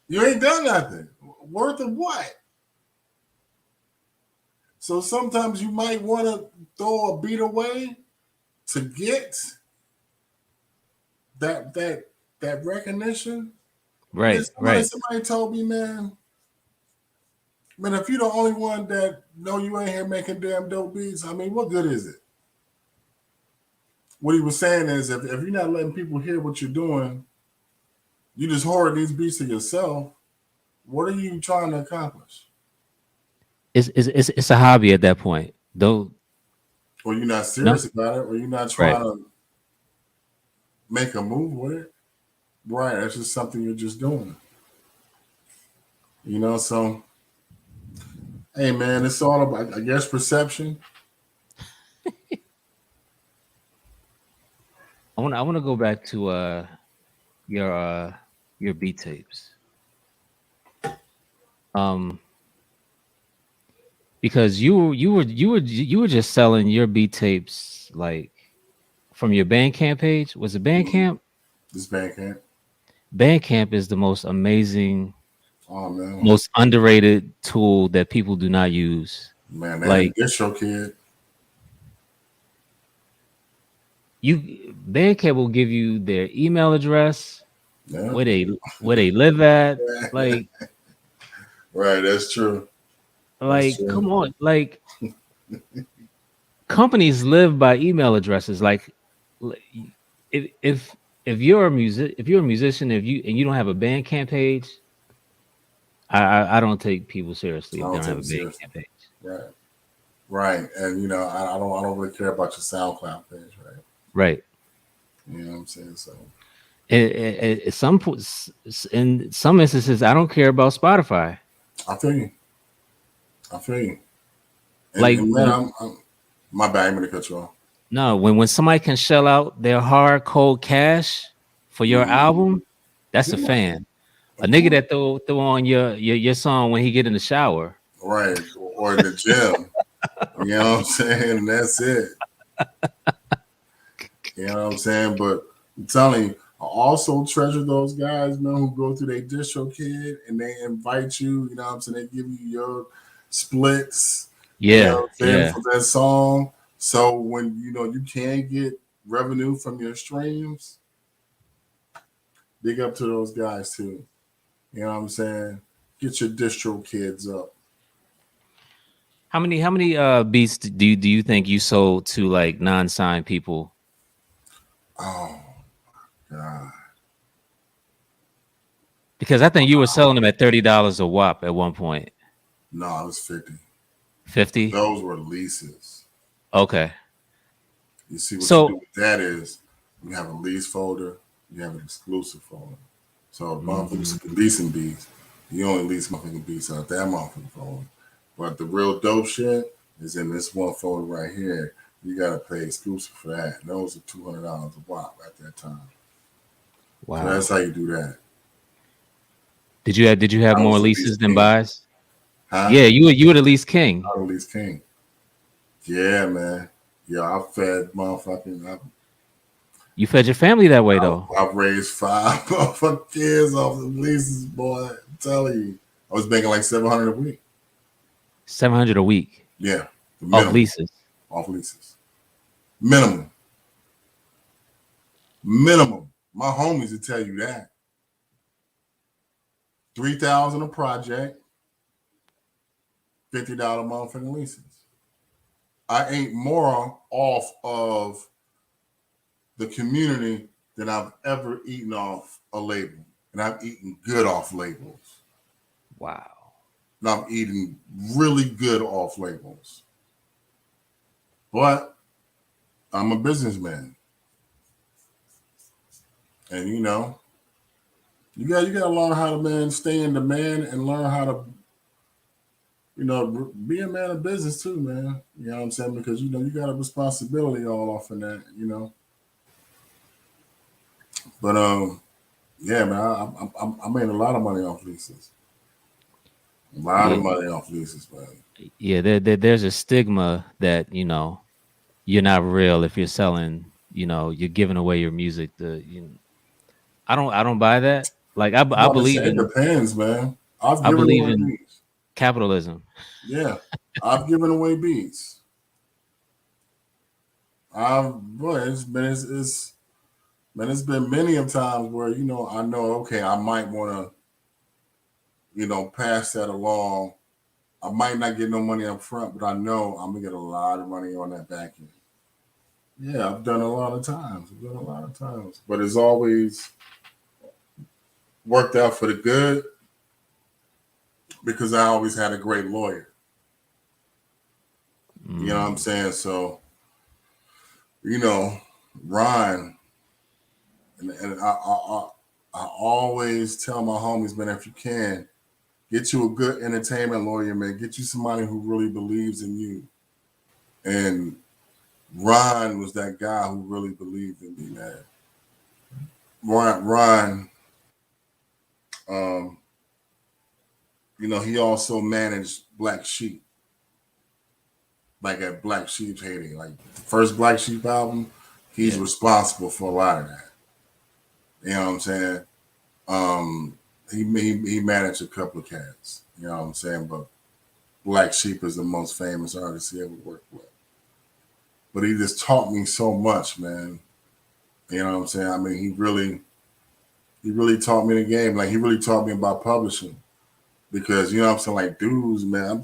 you ain't done nothing. Worth of what? So sometimes you might want to throw a beat away to get that that recognition. Man, Right, right. somebody told me, man, if you're the only one that know you ain't here making damn dope beats, I mean, what good is it? What he was saying is, if you're not letting people hear what you're doing, you just hoard these beats to yourself. What are you trying to accomplish? It's a hobby at that point. Though Or you're not no, serious about it, or you're not right. trying to make a move with it. Right, that's just something you're just doing. So hey man, it's all about, I guess, perception. I wanna go back to your uh your beat tapes. Um because you were just selling your beat tapes like from your Bandcamp page. Was it Mm-hmm. Bandcamp? This Bandcamp. Bandcamp is the most amazing, Oh man, most underrated tool that people do not use. man, that Like ain't D.R.U.G.S. Bandcamp will give you their email address, Yeah, where they live at. Like right. That's true. That's like true. come on. Like companies live by email addresses. Like, if if you're a musician, if you don't have a Bandcamp page, I don't take people seriously I if they don't don't have take a it seriously. Bandcamp page. Right, right. And I don't really care about your SoundCloud page, right? Right. You know what I'm saying? So In some instances, I don't care about Spotify. I feel you. I feel you. Like And man, when I'm my bad. I'm gonna cut you off. no, when somebody can shell out their hard cold cash for your Mm-hmm. album, that's a Yeah, fan. A of nigga course. that throw on your song when he get in the shower. Right, or in the gym. You know what I'm saying? And that's it. You know what I'm saying? But I'm telling you, I also treasure those guys, man, who go through their distro kid and they invite you. You know what I'm saying? They give you your splits. You know Yeah, what I'm saying, yeah. for that song. So when you can get revenue from your streams, big up to those guys too. You know what I'm saying? Get your distro kids up. How many beats do you think you sold to like non-signed people? Oh God. Because I think you were selling them at $30 a whop at one point. No, it was 50. 50? Those were leases. Okay. You see what you do So with that is you have a lease folder, you have an exclusive folder. So if mm, motherfuckers leasing beats, you only lease motherfucking beats out that motherfucking folder. But the real dope shit is in this one folder right here. You gotta pay exclusive for that. And those are $200 a pop at that time. So that's wow. how you do that. Did you have I more was the least leases than king. buys? Huh? Yeah, you were the least king. I was the least king. Yeah, man. Yeah, I fed motherfucking. You fed your family that way though. I've raised five motherfucking kids off the leases, boy. I'm telling you, I was making like 700 a week. 700 a week Yeah, the off minimum leases. off leases. Minimum, minimum. My homies will tell you that 3,000 a project, $50 motherfucking leases. I ain't more off of the community than I've ever eaten off a label, and I've eaten good off labels. Wow. And I've eaten really good off labels, but I'm a businessman, and you got to learn how to stay in demand and learn how to be a man of business too, man. You know what I'm saying? Because you got a responsibility all off in that. But yeah, man, I made a lot of money off leases. A lot of Yeah, money off leases, man. yeah. There's a stigma that you're not real if you're selling. You're giving away your music. I don't buy that. Like I Well, believe it in depends, man. I've I given believe away in beats. capitalism. Yeah, I've given away beats. I've, boy, it's Man, it's been many of times where I know, okay, I might want to pass that along. I might not get no money up front, but I know I'm gonna get a lot of money on that back end. Yeah, I've done a lot of times. I've done a lot of times, but it's always worked out for the good because I always had a great lawyer. You know what I'm Mm, saying? So, you know, Ryan, and I always tell my homies, man, if you can, get you a good entertainment lawyer, man. Get you somebody who really believes in you. And Ron was that guy who really believed in me, man. Ron, um, he also managed Black Sheep, like at Black Sheep's Hating, like the first Black Sheep album. He's yeah. responsible for a lot of that. You know what I'm saying? Um, he managed a couple of cats. You know what I'm saying? But Black Sheep is the most famous artist he ever worked with. But he just taught me so much, man. You know what I'm saying? I mean, he really taught me the game. Like he really taught me about publishing because you know what I'm saying. Like dudes, man,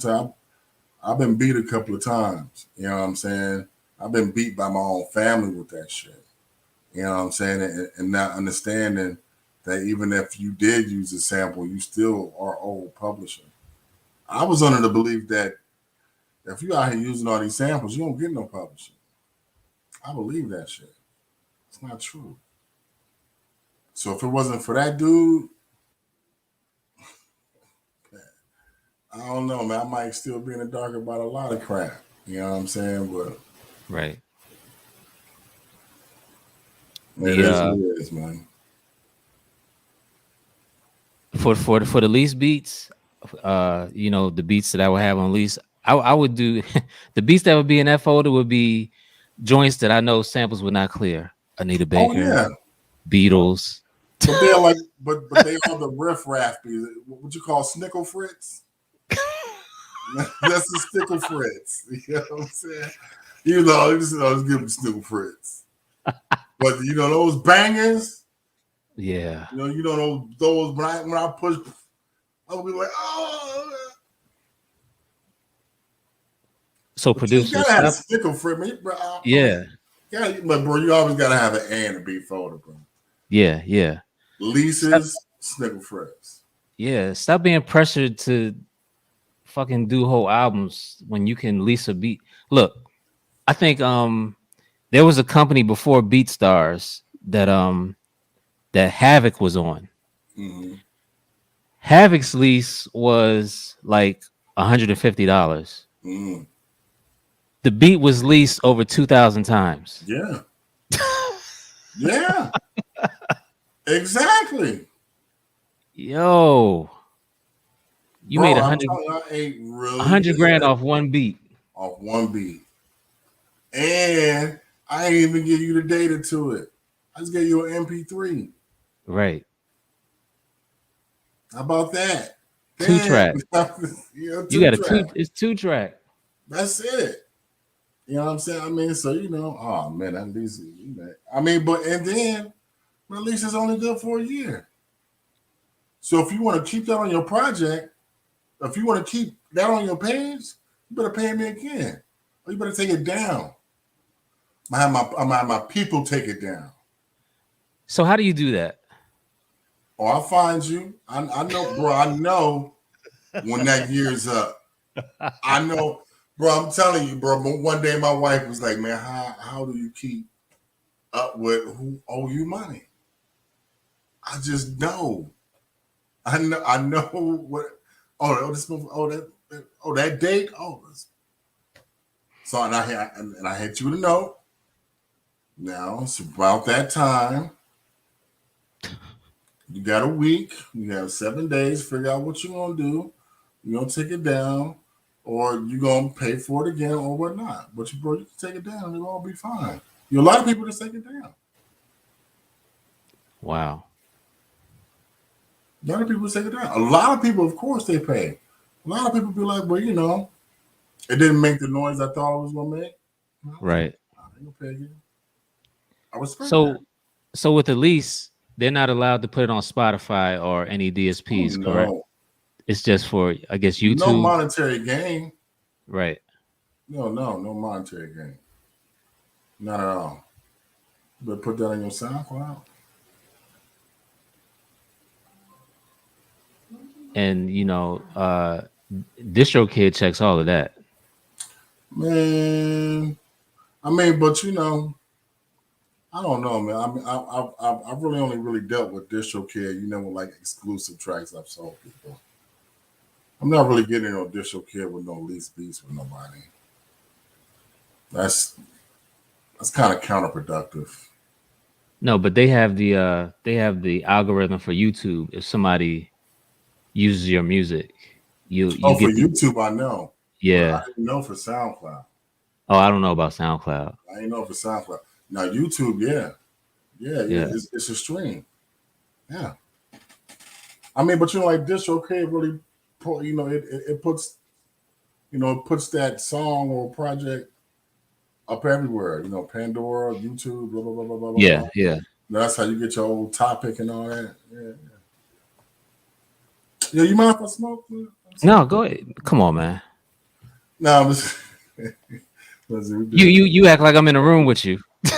I've been beat a couple of times. You know what I'm saying? I've been beat by my own family with that shit. You know what I'm saying? And not understanding that even if you did use a sample, you still are old publishing. I was under the belief that if you out here using all these samples, you don't get no publishing. I believe that shit. It's not true. So if it wasn't for that dude, I don't know, man. I might still be in the dark about a lot of crap. You know what I'm saying? But Right. it The is what it is, man. for the least beats, the beats that I would have on lease, I would do the beats that would be in that folder would be joints that I know samples would not clear. Anita Oh Baker, yeah, Beatles. but they're like, but they are the riff raff beats. What you call snickle frits? That's the stickle frits. You know what I'm saying? Just give them snickle frits. But those bangers. Yeah. Those when I push, I'll be like, oh. So But you producers, gotta have a stop. stickle frit, man. Bro, I mean, Yeah. but bro, you always gotta have an A and a B folder, bro. Yeah. Yeah. Stop. Leases, snickle frits. Yeah. Stop being pressured to fucking do whole albums when you can lease a beat. Look, I think there was a company before BeatStars that Havoc was on. Mm-hmm. Havoc's lease was like $150. Mm-hmm. The beat was leased over 2,000 times. Yeah, yeah, exactly, Yo, you made bro. a I'm hundred telling you, I ate a really hundred grand good off one beat. off one beat, and I ain't even give you the data to it. I just gave you an MP3. Right. How about that? Two Damn, track. You two got a two, track. it's two track. That's it. You know what I'm saying? I mean, so oh man, at least I mean, but and then at least it's only good for a year. So if you want to keep that on your project, if you want to keep that on your page, you better pay me again. Or you better take it down. I'm have my people take it down. So how do you do that? Or I'll find you. I know, bro. I know when that year's up. I know, bro. I'm telling you, bro. But one day my wife was like, "Man, how do you keep up with who owe you money?" I just know. I know what. Oh, this. Oh, that. Oh, that date. Oh, so and I hit you with a note. Now it's about that time. You got a week. You have 7 days. Figure out what you're gonna do. You're gonna take it down, or you're gonna pay for it again, or whatnot. But bro, you can take it down. It'll all be fine. A lot of people just take it down. Wow. A lot of people just take it down. A lot of people, of course, they pay. A lot of people be like, well, it didn't make the noise I thought it was gonna make. No, Right. I ain't gonna pay you. I respect that. So So with the lease, they're not allowed to put it on Spotify or any Oh DSPs, correct? no, It's just for, I guess, no YouTube, monetary gain. right? No monetary gain. Not at all. But put that on your SoundCloud. And DistroKid checks all of that. Man, I mean, but I don't know, man. I mean, I've really only really dealt with DistroKid, with like exclusive tracks I've sold people. I'm not really getting no DistroKid with no lease beats with nobody. That's that's kind of counterproductive. No, but they have the algorithm for YouTube. If somebody uses your music, you Oh, for get the YouTube, I know, but I yeah. didn't know for SoundCloud. Oh, I don't know about SoundCloud. I didn't know for SoundCloud. Now YouTube, yeah, Yeah. it's a stream. Yeah, I mean, but like DistroKid really, it puts it puts that song or project up everywhere. Pandora, YouTube, blah blah blah blah blah blah Yeah, blah. yeah. That's how you get your old topic and all that. Yeah, yeah. You mind if I smoke? No, go ahead. Come on, man. No, I'm just, listen, we You act like I'm in a room with you. do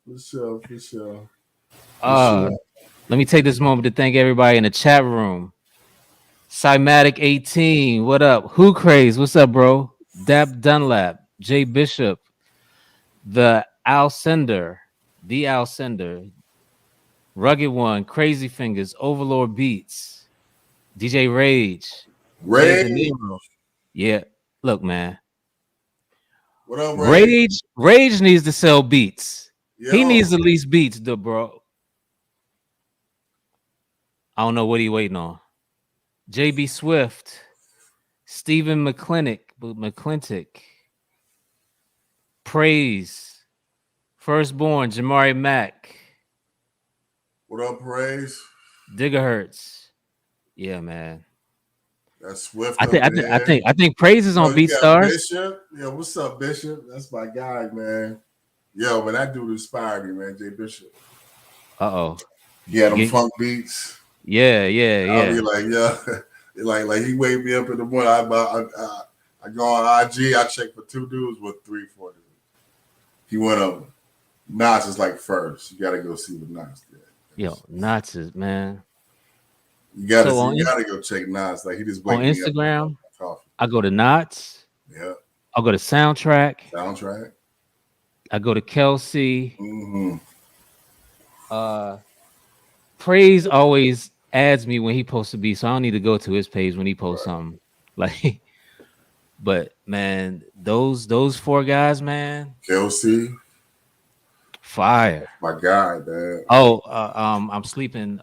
for sure, for sure, for uh sure. Let me take this moment to thank everybody in the chat room. Cymatic 18, what up? Who Craze, what's up, bro? Dap Dunlap, Jay Bishop, the Alcender, the Alcender, Rugged One, Crazy Fingers, Overlord Beats, DJ Rage, Jay De Ray, Niro. Yeah, look, man. what up, Ray? Rage needs to sell beats. He Yo, needs to lease beats, though, bro. I don't know what he waiting on. JB Swift, Stephen McClintic, Praise, Firstborn, Jamari Mack, what up, Praise? Gigahertz. Yeah, man. That's Swift up in here. I think Praise is Yo, on you got BeatStars. Bishop. Yo, what's up, Bishop? That's my guy, man. Yo, man, that dude inspired me, man. Jay Bishop. Uh-oh. He had them Get, funk beats. yeah, yeah, I'll be yeah. like, yeah, like he wake me up in the morning. I go on IG. I check for two dudes with 3-4 dudes. He went up. Nas is like first. You got to go see what Nas did. Yo, Nazis, man. You So got to go check Nas. Like he just on wake me up with Instagram, coffee. I go to Knots. Yeah, I'll go to Soundtrack. soundtrack. I go to Kelsey. Mm-hmm. Uh Praise always adds me when he posts a beat, so I don't need to go to his page when he posts Right. something. Like, but man, those four guys, man, Kelsey, fire. my guy, man. Oh, I'm sleeping.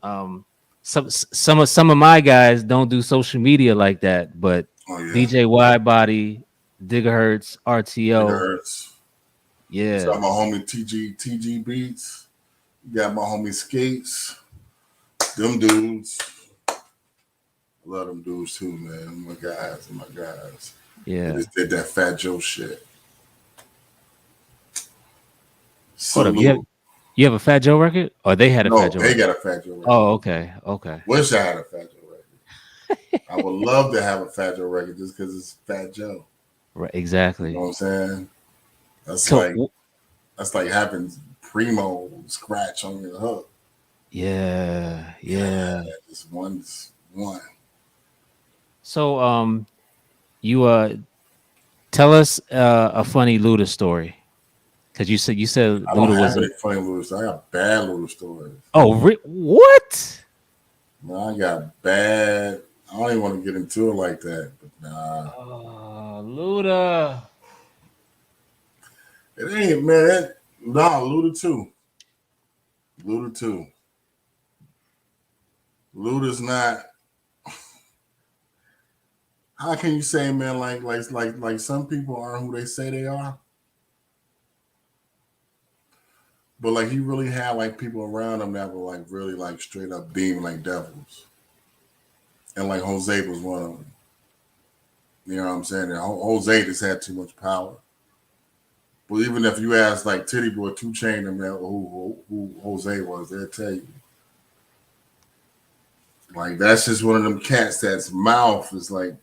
Some of my guys don't do social media like that, but Oh yeah, DJ Widebody, Gigahertz, RTO, Gigahertz. You yeah, got my homie TG Beats. You got my homie Skates. Them dudes. I love them dudes too, man. My guys, my guys. They yeah. just did that Fat Joe shit. Hold up, Salute. you have a Fat Joe record, or they had a Fat No, Joe they record? got a Fat Joe record. Oh, okay, okay. Wish I had a Fat Joe record. I would love to have a Fat Joe record just because it's Fat Joe. Right, You know exactly. what I'm saying? That's So, like that's like having Primo scratch on your hook. yeah, yeah. Just one. So, you tell us a funny Luda story, because you said I don't Luda have was a. any funny little stories. I got bad little stories. Oh, what? Man, I got bad. I don't even want to get into it like that. But nah, Oh, Luda. it ain't, man. Nah, Luda too. Luda too. Luda's not. How can you say, man? Like some people aren't who they say they are. But like he really had like people around him that were like really like straight up beaming like devils, and like Jose was one of them. You know what I'm saying? And Jose just had too much power. But even if you ask like Titty Boy, 2 Chainz, and man, who Jose was, they'll tell you. Like that's just one of them cats that's mouth is like,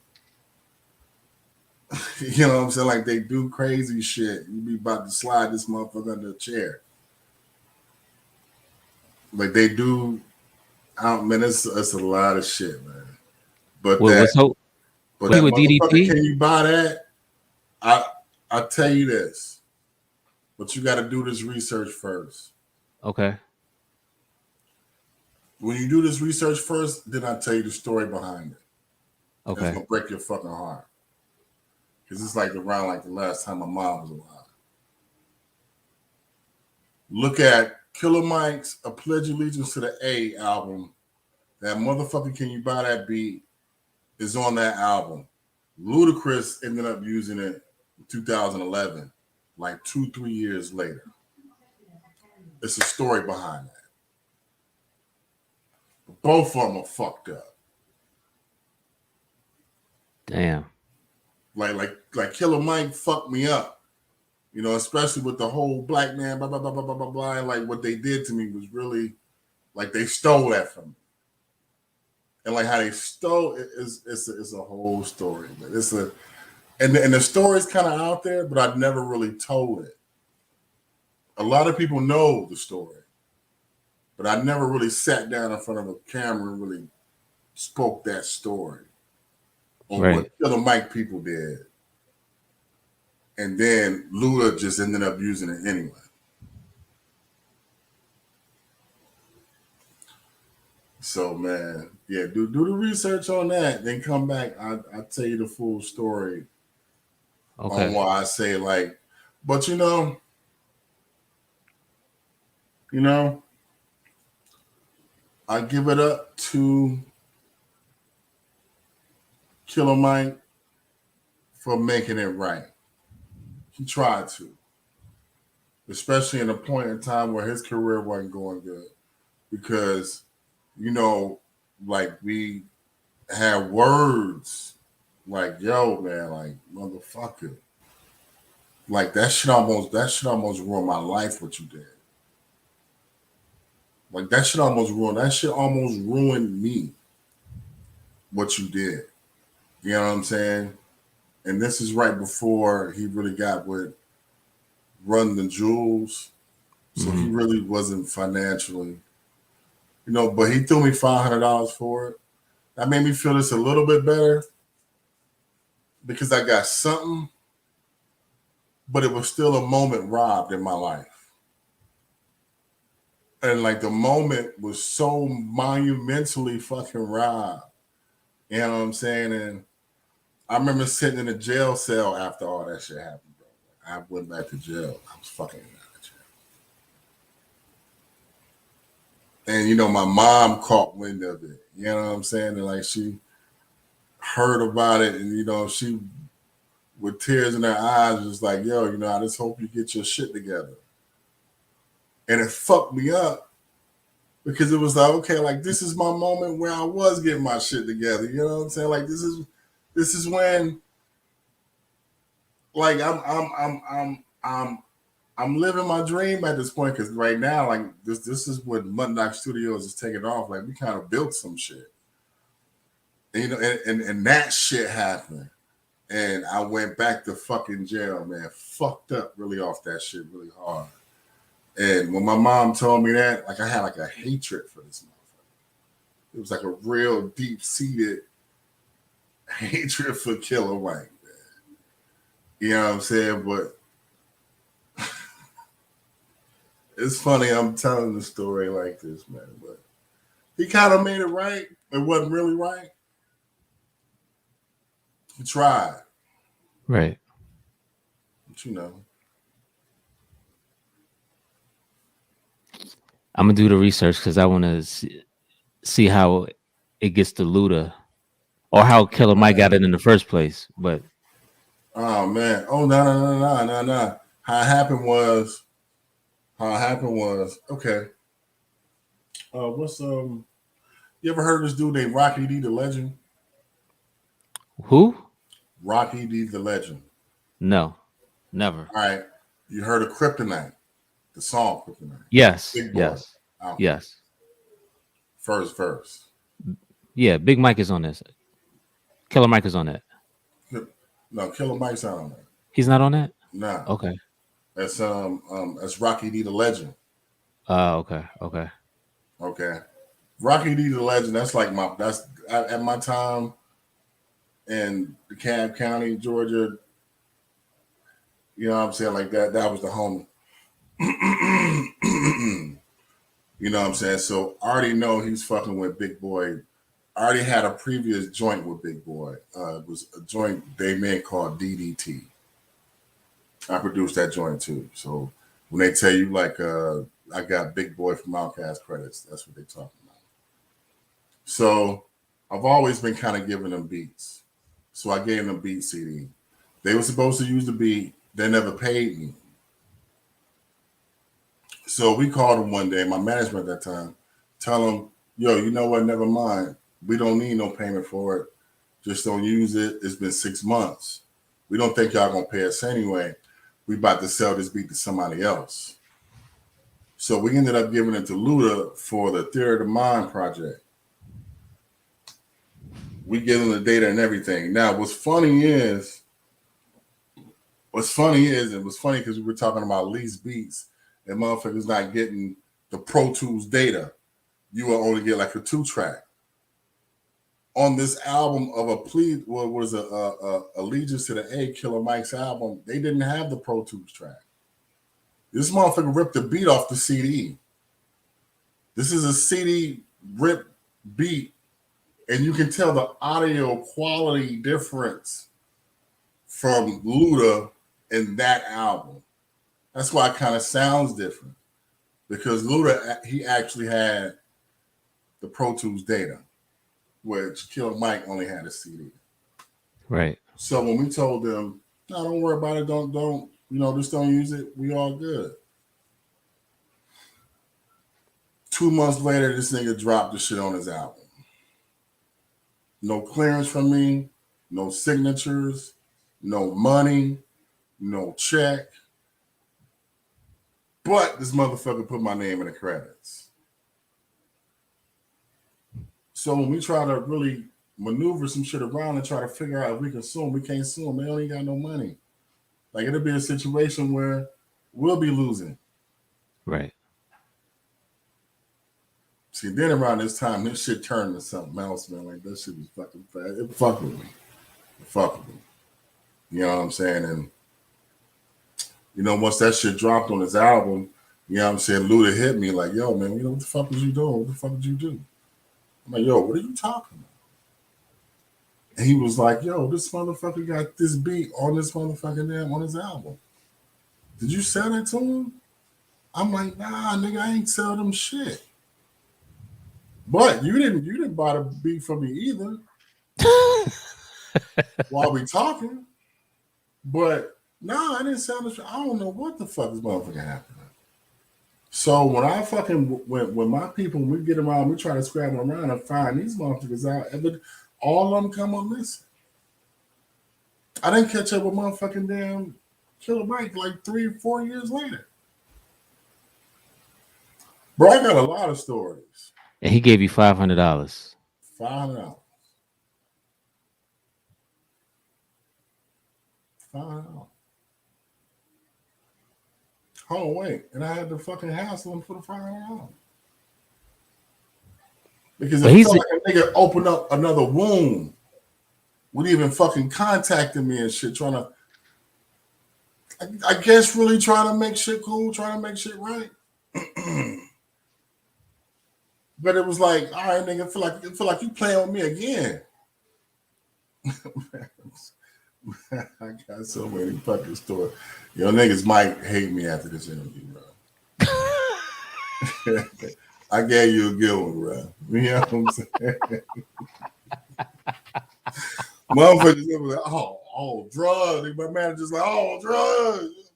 you know what I'm saying? Like they do crazy shit. You be about to slide this motherfucker under a chair. Like they do. I don't, man, it's a lot of shit, man. But What that, was so but was he that with motherfucker, DDP? can you buy that? I I tell you this, but you got to do this research first. Okay. When you do this research first, then I tell you the story behind it. And it's Okay. gonna break your fucking heart because it's like around like the last time my mom was alive. Look at Killer Mike's "A Pledge of Allegiance to the A" album. That motherfucker, can you buy that beat? Is on that album. Ludacris ended up using it in 2011, like 2, 3 years later. It's a story behind that. Both of them are fucked up. Damn. Like Killer Mike fucked me up. You know, especially with the whole black man, blah blah blah blah blah blah blah. And like what they did to me was really like they stole that from me. And like how they stole it is it's a whole story. But it's a and the story's kind of out there, but I've never really told it. A lot of people know the story, but I never really sat down in front of a camera and really spoke that story on what Right. Killer Mike people did. And then Luda just ended up using it anyway. So man, yeah, do the research on that, then come back. I tell you the full story on Okay. why I say like, but you know, I give it up to Killer Mike for making it right. He tried to, especially in a point in time where his career wasn't going good, because you know, like we had words like "yo, man," like "motherfucker," like that shit almost ruined my life. What you did, like that shit almost ruined me. What you did, you know what I'm saying? And this is right before he really got with Run the Jewels, so he Hmm. really wasn't financially, But he threw me $500 for it. That made me feel just a little bit better because I got something, but it was still a moment robbed in my life. And like the moment was so monumentally fucking robbed. You know what I'm saying? And I remember sitting in a jail cell after all that shit happened, bro. I went back to jail. I was fucking out of jail. And my mom caught wind of it. You know what I'm saying? And like she heard about it, and she with tears in her eyes was like, "Yo, I just hope you get your shit together." And it fucked me up because it was like, okay, like this is my moment where I was getting my shit together. You know what I'm saying? Like this is when like I'm living my dream at this point because right now, like this is what Muddock Studios is taking off. Like we kind of built some shit, and, and that shit happened, and I went back to fucking jail, man. Fucked up really off that shit really hard. And when my mom told me that, like I had like a hatred for this motherfucker. It was like a real deep seated hatred for Killer Mike, man. You know what I'm saying? But it's funny I'm telling the story like this, man. But he kind of made it right. It wasn't really right. He tried, Right. but. I'm gonna do the research because I want to see how it gets to Luda or how Killer Mike got Man. it in the first place. But Oh man. Oh no no no no no no. How it happened was okay. What's You ever heard of this dude named Rocky D the Legend? who? Rocky D the Legend. No, never. All right. You heard of Kryptonite, the song Kryptonite. Yes, Big Boy, yes, Outcast. yes. First verse. Yeah, Big Mike is on this. Killer Mike is on that. No, Killer Mike's not on that. He's not on that. Nah. Okay. That's Rocky D the Legend. Okay. Okay. Okay. Rocky D the Legend, that's like that's at my time in DeKalb County, Georgia, you know what I'm saying? Like that was the homie. You know what I'm saying? So I already know he's fucking with Big Boy. I already had a previous joint with Big Boy. It was a joint they made called DDT. I produced that joint too. So when they tell you like I got Big Boy from Outkast credits, that's what they talking about. So I've always been kind of giving them beats. So I gave them a beat CD. They were supposed to use the beat. They never paid me. So we called them one day, my management at that time, tell them, yo, you know what? Never mind. We don't need no payment for it. Just don't use it. It's been 6 months. We don't think y'all gonna pay us anyway. We about to sell this beat to somebody else. So we ended up giving it to Luda for the Theory of the Mind project. We give them the data and everything. Now, it was funny because we were talking about leased beats and motherfuckers not getting the Pro Tools data. You will only get like a 2-track. On this album of what was Allegiance to the A, Killer Mike's album, they didn't have the Pro Tools track. This motherfucker ripped the beat off the CD. This is a CD rip beat, and you can tell the audio quality difference from Luda in that album. That's why it kind of sounds different. Because Luda, he actually had the Pro Tools data, which Killer Mike only had a CD. Right. So when we told them, no, don't worry about it, don't, just don't use it, we all good. 2 months later, this nigga dropped the shit on his album. No clearance from me, no signatures, no money, no check. But this motherfucker put my name in the credits. So when we try to really maneuver some shit around and try to figure out if we can sue him, we can't sue him. They only got no money. Like it'll be a situation where we'll be losing. Right. See, then around this time, this shit turned to something else, man. Like that shit was fucking fast. It fucked with me. It fucked with me. You know what I'm saying? And once that shit dropped on his album, you know what I'm saying, Luda hit me like, yo, man, what the fuck was you doing? What the fuck did you do? I'm like, yo, what are you talking about? And he was like, yo, this motherfucker got this beat on this motherfucking damn on his album. Did you sell it to him? I'm like, nah, nigga, I ain't sell them shit. But you didn't buy the beat from me either. While we talking. But nah, I didn't sell the shit. I don't know what the fuck is motherfucking happening. So when I fucking when my people, we get around, we try to scramble around and find these motherfuckers out, but all of them come on missing. I didn't catch up with motherfucking damn Killer Mike like 3 or 4 years later. Bro, I got a lot of stories. And he gave you $500. $500. $500. Oh wait, and I had to fucking hassle him for the $500. Because it felt like a nigga opened up another wound. Would even fucking contacting me and shit, trying to, I guess, really trying to make shit cool, trying to make shit right. But it was like, all right, nigga, feel like you playing with me again. I got so many fucking stories. Yo, niggas might hate me after this interview, bro. I gave you a good one, bro. You know what I'm saying? Motherfuckers was like, oh, drugs. My manager's like, oh, drugs.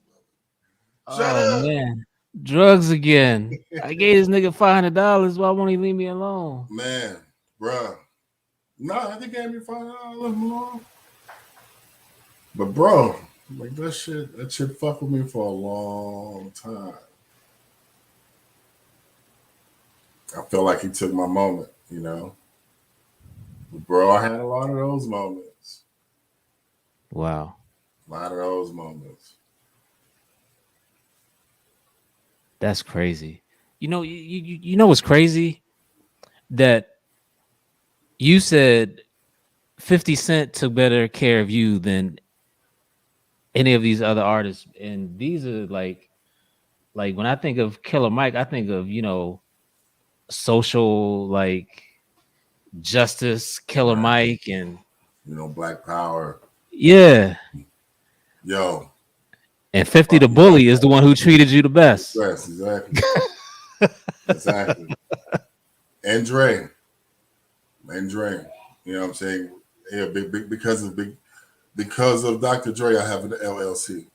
Shut up. Man. Drugs again. I gave this nigga $500. Why won't he leave me alone? Man, bro. Nah, they gave me $500. Left me alone. But bro, Like that shit fucked with me for a long time. I felt like he took my moment, you know. But bro, I had a lot of those moments. Wow, A lot of those moments. that's crazy. You know what's crazy? That you said 50 Cent took better care of you than any of these other artists, and these are like when I think of Killer Mike, I think of social like justice Killer Right. Mike, and Black Power. yeah, Yo, and 50 the bully is the one who treated you the best. yes, exactly. Exactly. And Dre. And Dre. You know what I'm saying? Yeah, because of Dr. Dre, I have an LLC.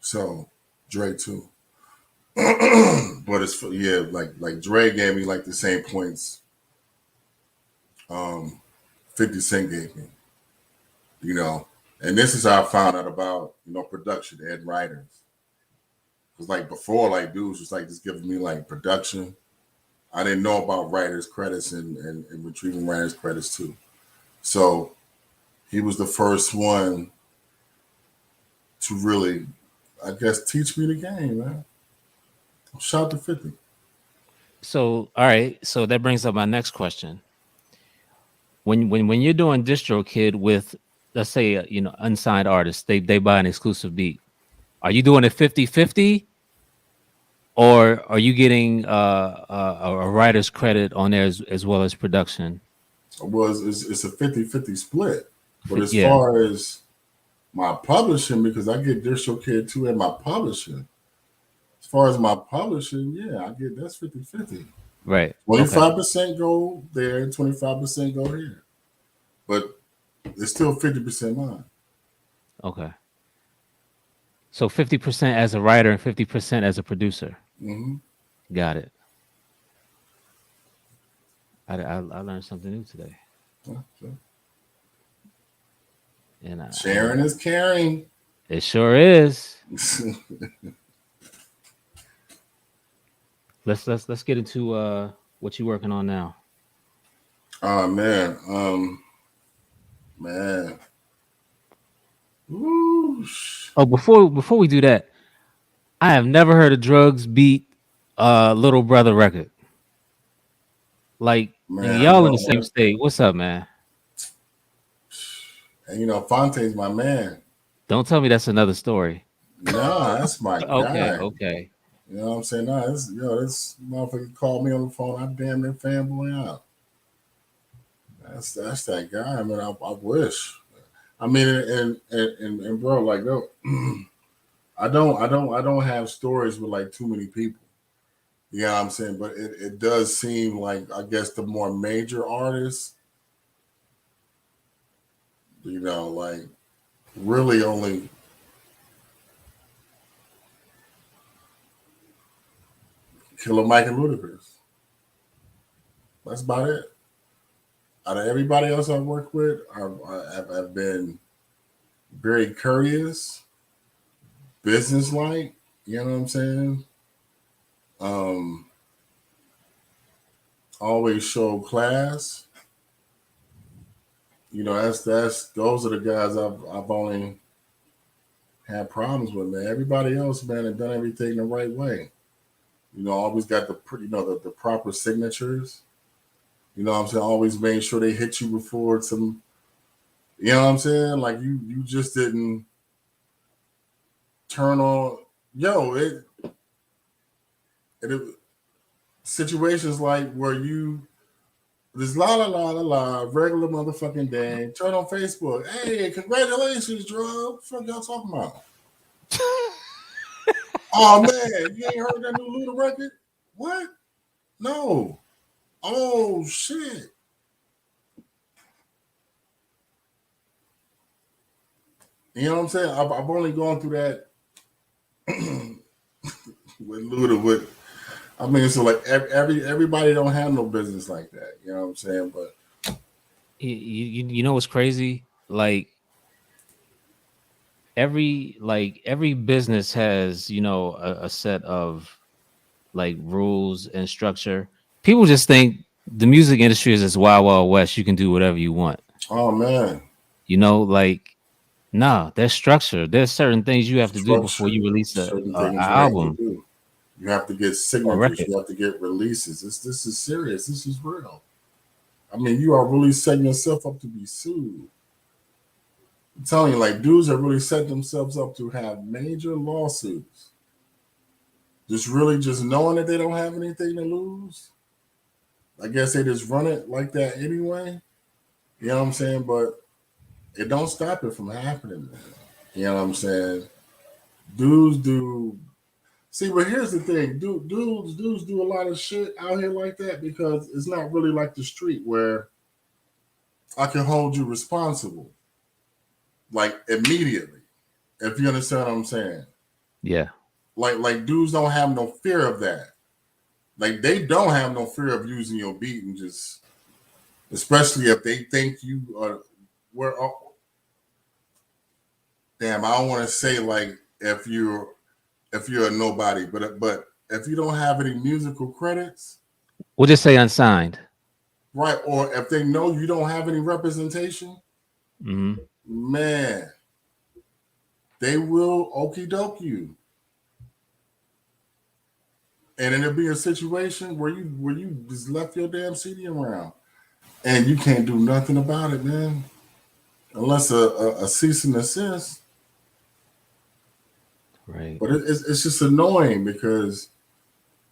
So Dre too. But like Dre gave me like the same points 50 Cent gave me, you know. And this is how I found out about, production and writers. Because like before, like dudes was like just giving me like production. I didn't know about writers credits and retrieving writers credits too. So he was the first one to really, I guess, teach me the game, man. Shout out to 50. So all right, so that brings up my next question. When you're doing DistroKid with, let's say, unsigned artists, they buy an exclusive beat. Are you doing it 50-50, or are you getting a writer's credit on there as well as production? It's a 50-50 split. But as Yeah, far as my publishing, because I get DistroKid too at my publishing. As far as my publishing, yeah, I get that's 50-50. right. Okay. 25% go there, 25% go here. But it's still 50% mine. Okay. So 50% as a writer and 50% as a producer. Mm-hmm. Got it. I learned something new today, Yeah, so and sharing is caring. it sure is. Let's get into what you working on now. Oh man. Man. Whoosh. Oh, before we do that, I have never heard of Drugs beat Little Brother record. Like, nigga, Man, y'all in the same state. What's up, man? and Fonte's my man. Don't tell me that's another story. Nah, that's my Okay, guy. okay. You know what I'm saying? Nah, this motherfucker called me on the phone. I damn near fanboy out. That's that guy. I mean, I wish. I mean, and bro, like, no, I don't have stories with like too many people. You know what I'm saying? But it does seem like I guess the more major artists, like really only Killer Mike and Ludacris. That's about it. Out of everybody else I've worked with, I've been very courteous, businesslike. You know what I'm saying? Um, Always show class. That's those are the guys I've only had problems with, man. Everybody else, man, have done everything the right way. Always got the proper signatures. You know what I'm saying? Always made sure they hit you before some. You know what I'm saying? Like you just didn't turn on. Yo, it situations like where you this la la la la la regular motherfucking day. Turn on Facebook. Hey, congratulations, Drug. What the fuck y'all talking about? Oh man, you ain't heard that new Luda record? What? No. Oh shit. You know what I'm saying? I've only gone through that with Luda. I mean, so like everybody don't have no business like that. You know what I'm saying? But You know what's crazy? Like, every business has, you know, a set of like rules and structure. People just think the music industry is this wild wild west. You can do whatever you want. Oh man, You know, like nah, there's structure. There's certain things you have to do before structure. you release Certain a things you have to album do. You have to get or a signatures. record. You have to get releases. This is serious. This is real. I mean, you are really setting yourself up to be sued. I'm telling you, like dudes are really setting themselves up to have major lawsuits. Just really just knowing that they don't have anything to lose. I guess they just run it like that anyway. You know what I'm saying? But it don't stop it from happening, man. You know what I'm saying? Dudes do. See, but here's the thing: dudes do a lot of shit out here like that because it's not really like the street where I can hold you responsible, like immediately. If you understand what I'm saying, Yeah. like dudes don't have no fear of that. Like they don't have no fear of using your beat and just, especially if they think you are. Where damn, I don't want to say like if you're a nobody, but if you don't have any musical credits, We'll just say unsigned. right, or if they know you don't have any representation, Hmm. man, they will okey doke you, and it'll be a situation where you just left your damn CD around, and you can't do nothing about it, man, unless a cease and desist. Right. But it's just annoying because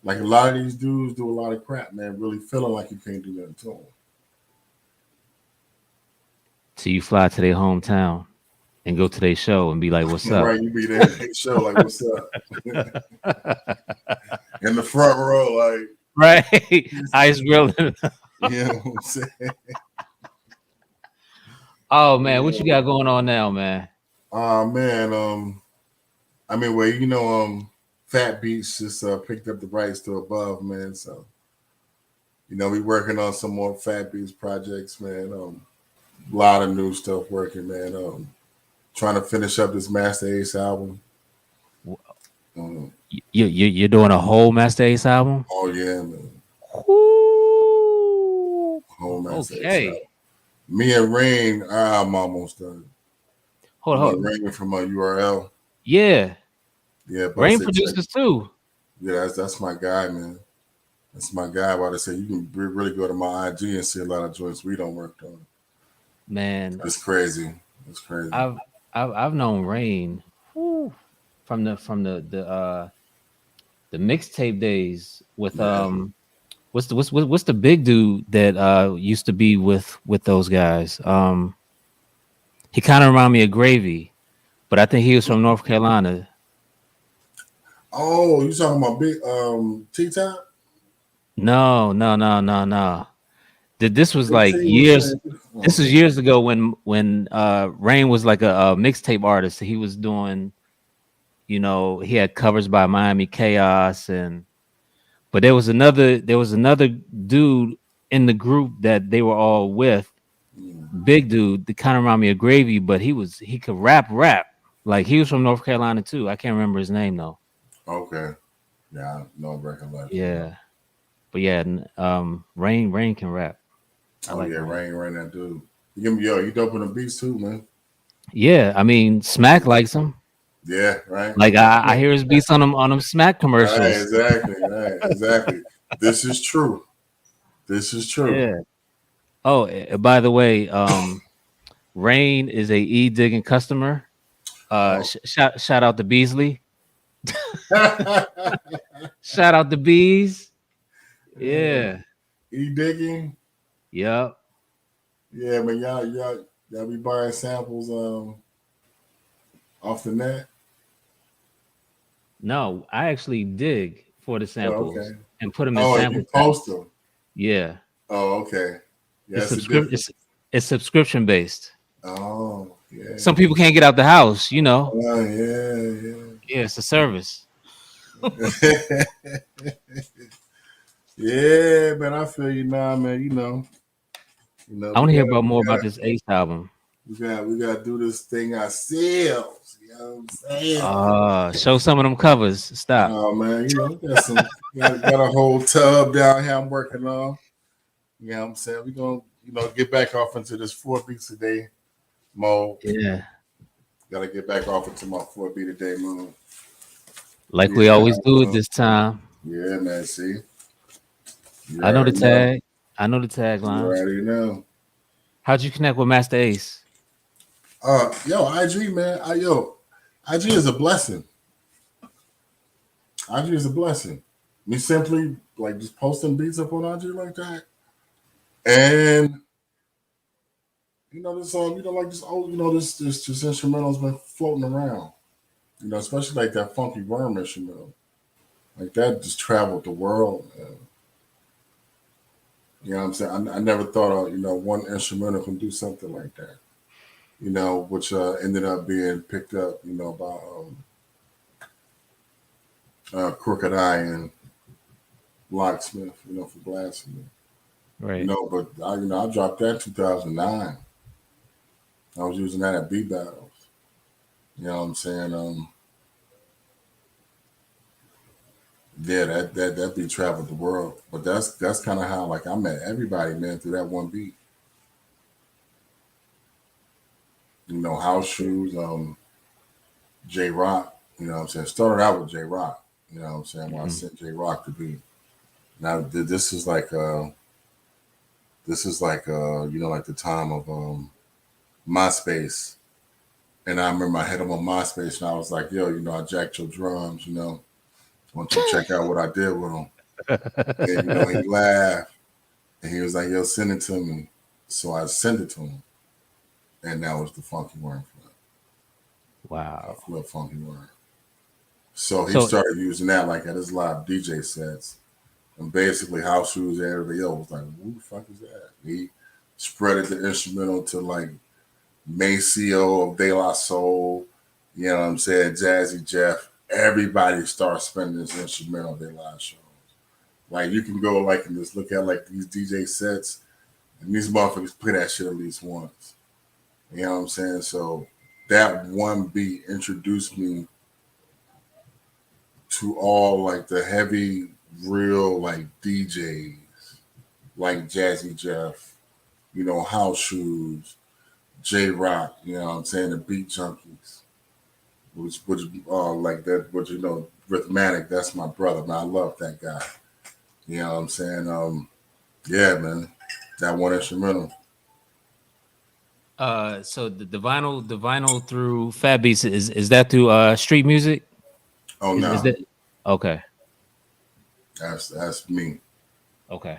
like a lot of these dudes do a lot of crap, man, really feeling like you can't do nothing to them. So you fly to their hometown and go to their show and be like, "What's up?" Right, you be there at the show like, "What's up?" In the front row, like, Right. Ice grilling. you know what I'm saying? Oh man, what you Yeah. got going on now, man? Man, I mean, well, Fat Beats just picked up the rights to Above, man. So, we working on some more Fat Beats projects, man. A lot of new stuff working, man. Trying to finish up this Master Ace album. Um, You're doing a whole Master Ace album? oh yeah, man. Ooh. Whole Master Ace Okay. album. Me and Rain, our album almost done. Hold. Rain from URL. Yeah. Yeah, but I Rain said check. producers too. Yeah, that's my guy, man. That's my guy. About to say you can really go to my IG and see a lot of joints we don't work on. Man, It's crazy. It's crazy. I've I've known Rain whew, from the mixtape days with Yeah. what's the big dude that used to be with those guys? He kind of reminded me of Gravy, but I think he was from North Carolina. Oh, you talking about big T Top? No, no, no, no, no. This was Big like T was years. saying. This Oh, was years ago when Rain was like a mixtape artist. He was doing, you know, he had covers by Miami Chaos, and but there was another dude in the group that they were all with. yeah. Big dude that kind of reminded me of Gravy, but he could rap. Like he was from North Carolina too. I can't remember his name though. Okay. Yeah, no recollection. Yeah, but yeah, Rain can rap. I Oh like yeah, Rain. Rain that dude. You give me yo, you dope on the beats too, man. Yeah, I mean Smack likes him. Yeah, right. Like I hear his beats on them Smack Right, commercials. exactly, right, exactly. This is true. This is true. Yeah. Oh, by the way, Rain is a e digging customer. Oh. Shout out to Beasley. Shout out to Bees. Yeah. Yeah. E digging. Yep. Yeah, man, y'all be buying samples off the net. No, I actually dig for the Oh, samples okay. and put them in Oh, and you sample post packs. them. Yeah. Oh, okay. Yeah, It's that's a subscription. difference. It's subscription based. Oh, yeah. Some people can't get out the house. You know. Oh, yeah, Yeah, it's a service. yeah. Yeah, man, I feel you now, man. I want We to hear gotta, about we more about gotta. this Ace album. we gotta do this thing ourselves. You know what I'm saying? Show some of them covers. Stop. Oh man, got a whole tub down here I'm working on. You know what I'm saying? We're gonna, get back off into this 4 beats a day mode. Yeah, Gotta get back off into my 4 beat a day mode. like we Yeah, always do it this time. yeah, man. See, you I know the already know. tag. I know the You tagline. already know. How'd you connect with Master Ace? Yo, IG man, IG is a blessing. IG is a blessing. Me simply like just posting beats up on IG like that, and this like this old, this instrumental's been floating around. Especially like that funky worm instrumental, like that just traveled the world. You know what I'm saying? I never thought of one instrumental can do something like that. Which ended up being picked up, by Crooked Eye and Locksmith, for blasphemy. Right. But I dropped that in 2009. I was using that at beat battles. You know what I'm saying? Yeah, that beat traveled the world. But that's kind of how like I met everybody, man, through that one beat. House Shoes, J Rock. You know what I'm saying? Started out with J Rock. You know what I'm saying? When I sent J Rock to beat. Now this is like like the time of MySpace. And I remember I hit him on MySpace and I was like, yo, I jacked your drums, want you to check out what I did with them. And he laughed and he was like, yo, send it to me. So I sent it to him. And that was the Funky Worm flip. Wow. Flip Funky Worm. So he So started using that like at his live DJ sets. And basically House Shoes and everybody else was like, who the fuck is that? He spreaded the instrumental to like Maceo of De La Soul, you know what I'm saying, Jazzy Jeff. Everybody starts spinning this instrumental their live shows. Like you can go like and just look at like these DJ sets and these motherfuckers play that shit at least once. You know what I'm saying? So that one beat introduced me to all like the heavy, real like DJs like Jazzy Jeff, House Shoes, J Rock, you know what I'm saying, the Beat Junkies, which like that, which Rhythmatic, that's my brother, man. I love that guy. You know what I'm saying? Yeah, man, that one instrumental. so the vinyl through Fat Beats is that through Street Music? Oh Is no, that okay? that's me. Okay.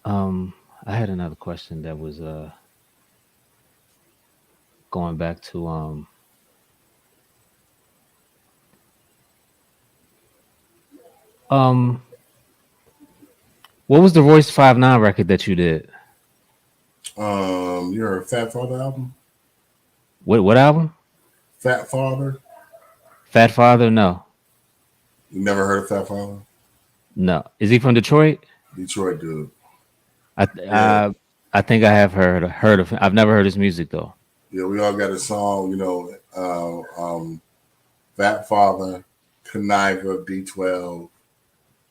I had another question that was going back to um what was the Royce 5'9" record that you did? You heard Fat Father album? What album? Fat Father? Fat Father? No. You never heard of Fat Father? No. Is he from Detroit? Detroit dude. I Yeah, I I think I have heard of him. I've never heard his music though. yeah. We all got a song, Fat Father, Conniver, D12,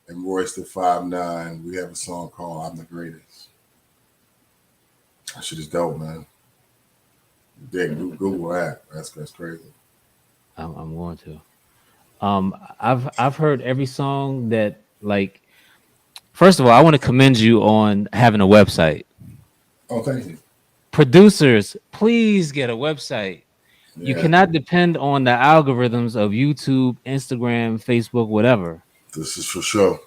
and Royce the 5'9". We have a song called "I'm the Greatest." That shit is dope, man. Yeah, Google that. That's crazy. I'm going to. I've heard every song that like. First of all, I want to commend you on having a website. Oh, thank you. Producers, please get a website. You Yeah, cannot depend on the algorithms of YouTube, Instagram, Facebook, whatever. this is for sure.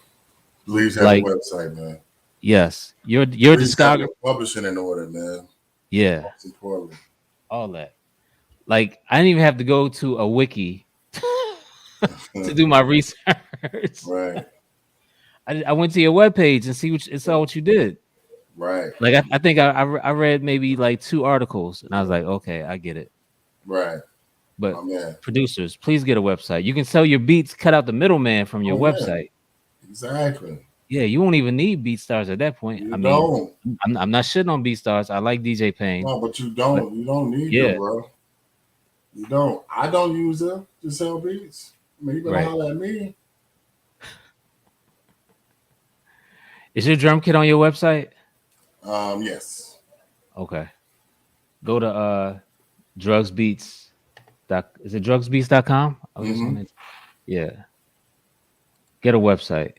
Please have a Like, website, man. yes, your Please have discography. your publishing in order, man. Yeah, Most importantly. all that. Like, I didn't even have to go to a wiki to do my research. Right, I went to your webpage and saw what you did. right, Like, I think I read maybe like 2 articles, and I was like, okay, I get it. right. But My man. producers, please get a website. You can sell your beats, cut out the middleman from your Oh yeah, website. exactly. Yeah, you won't even need BeatStars at that point. I You mean, don't. I'm not shitting on BeatStars. I like DJ Payne, No, but you but don't. You don't need them, yeah, bro. You don't. I don't use them to sell beats. I mean, you better right. holler at me. Is your drum kit on your website? Yes. Okay. Go to drugs beats dot is it drugsbeats.com? I was just Mm-hmm. on it. Yeah. Get a website.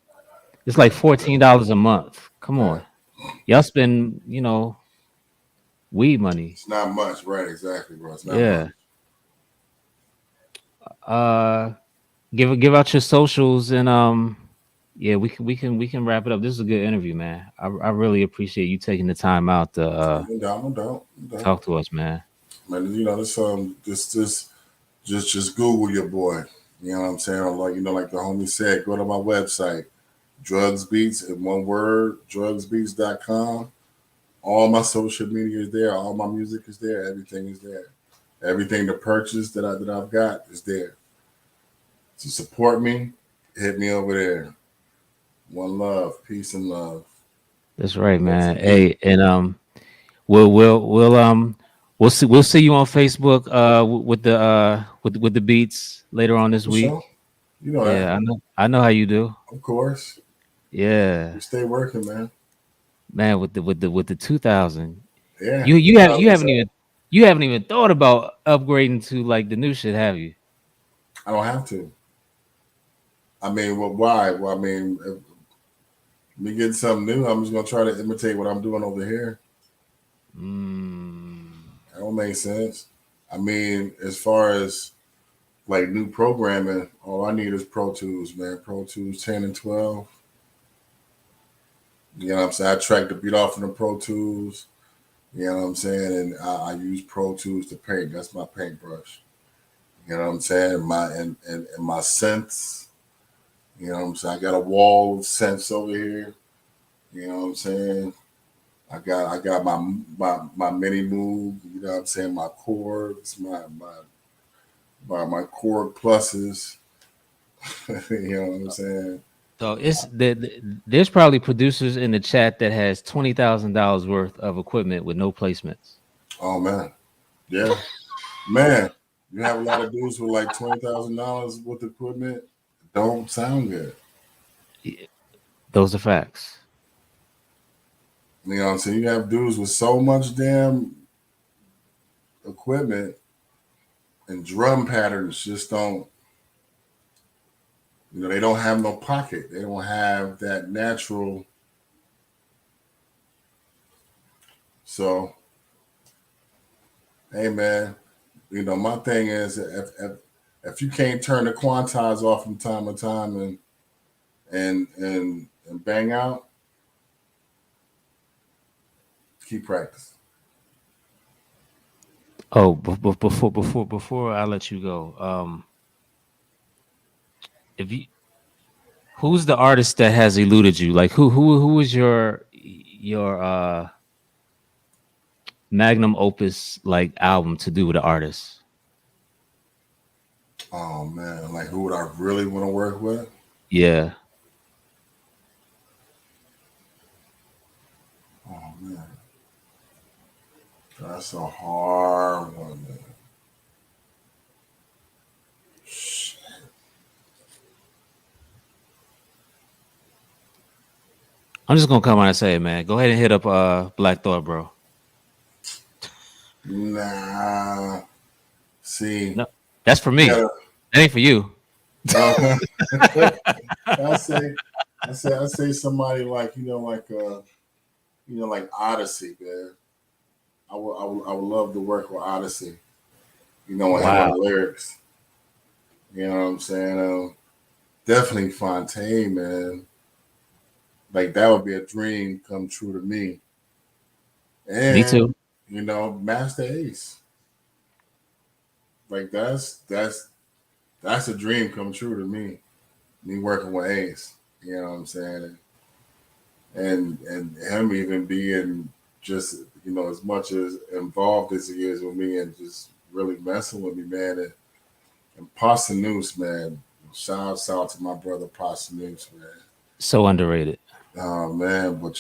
It's like $14 a month. Come Yeah. on. Y'all spend, weed money. It's not much, right? Exactly, bro. It's not much. Yeah. Uh give out your socials and yeah, we can wrap it up. This is a good interview, man. I really appreciate you taking the time out to No doubt, no doubt, no doubt. talk to us, man. Man, just Google your boy. You know what I'm saying? Or like like the homie said, go to my website, Drugs Beats in one word, drugsbeats.com. All my social media is there. All my music is there. Everything is there. Everything to purchase that I've got is there. To support me, hit me over there. One love, peace and love. That's right, Yes, man. indeed. Hey, and we'll see you on Facebook with the with the beats later on this For week. sure. You know that. Yeah, I know how you do. Of course. Yeah, We stay working, man. man, with the 2000. Yeah. You you have you haven't 2007. even you haven't even thought about upgrading to like the new shit, have you? I don't have to. I mean, well, why? Well, I mean, if me getting something new, I'm just gonna try to imitate what I'm doing over here. Mm, That don't make sense. I mean, as far as like new programming, all I need is Pro Tools, man. Pro Tools 10 and 12. You know what I'm saying? I track the beat off of the Pro Tools. You know what I'm saying? And I use Pro Tools to paint. That's my paintbrush. You know what I'm saying? And my synths. You know what I'm saying? I got a wall of synths over here. You know what I'm saying? I got my mini move. You know what I'm saying? My chords, my chord pluses. You know what I'm saying? so there's probably producers in the chat that has $20,000 worth of equipment with no placements. Oh man, yeah, man. You have a lot of dudes with like $20,000 worth of equipment. Don't sound good. Yeah, those are facts. You know what I'm saying? You have dudes with so much damn equipment and drum patterns just don't. They don't have no pocket. They don't have that natural. So, hey man, my thing is if you can't turn the quantize off from time to time and bang out, keep practice. Oh, before I let you go, if you who's the artist that has eluded you? Like who was your magnum opus like album to do with the artist? Oh man, like who would I really want to work with? Yeah. Oh man, that's a hard one, man. I'm just gonna come on and say it, man. Go ahead and hit up Black Thought, bro. Nah, see, No, that's for you me. gotta. That ain't for you. Uh, I say, I say somebody like like Odyssey, man. I would love to work with Odyssey. And him on Wow. the lyrics. You know what I'm saying? Definitely Fontaine, man. Like that would be a dream come true to me. Me And too. Master Ace. Like that's a dream come true to me. Me working with Ace. You know what I'm saying? And him even being just as much as involved as he is with me and just really messing with me, man. And Pasanus, man. Shout out to my brother Pasanus, man. So underrated. Oh man, but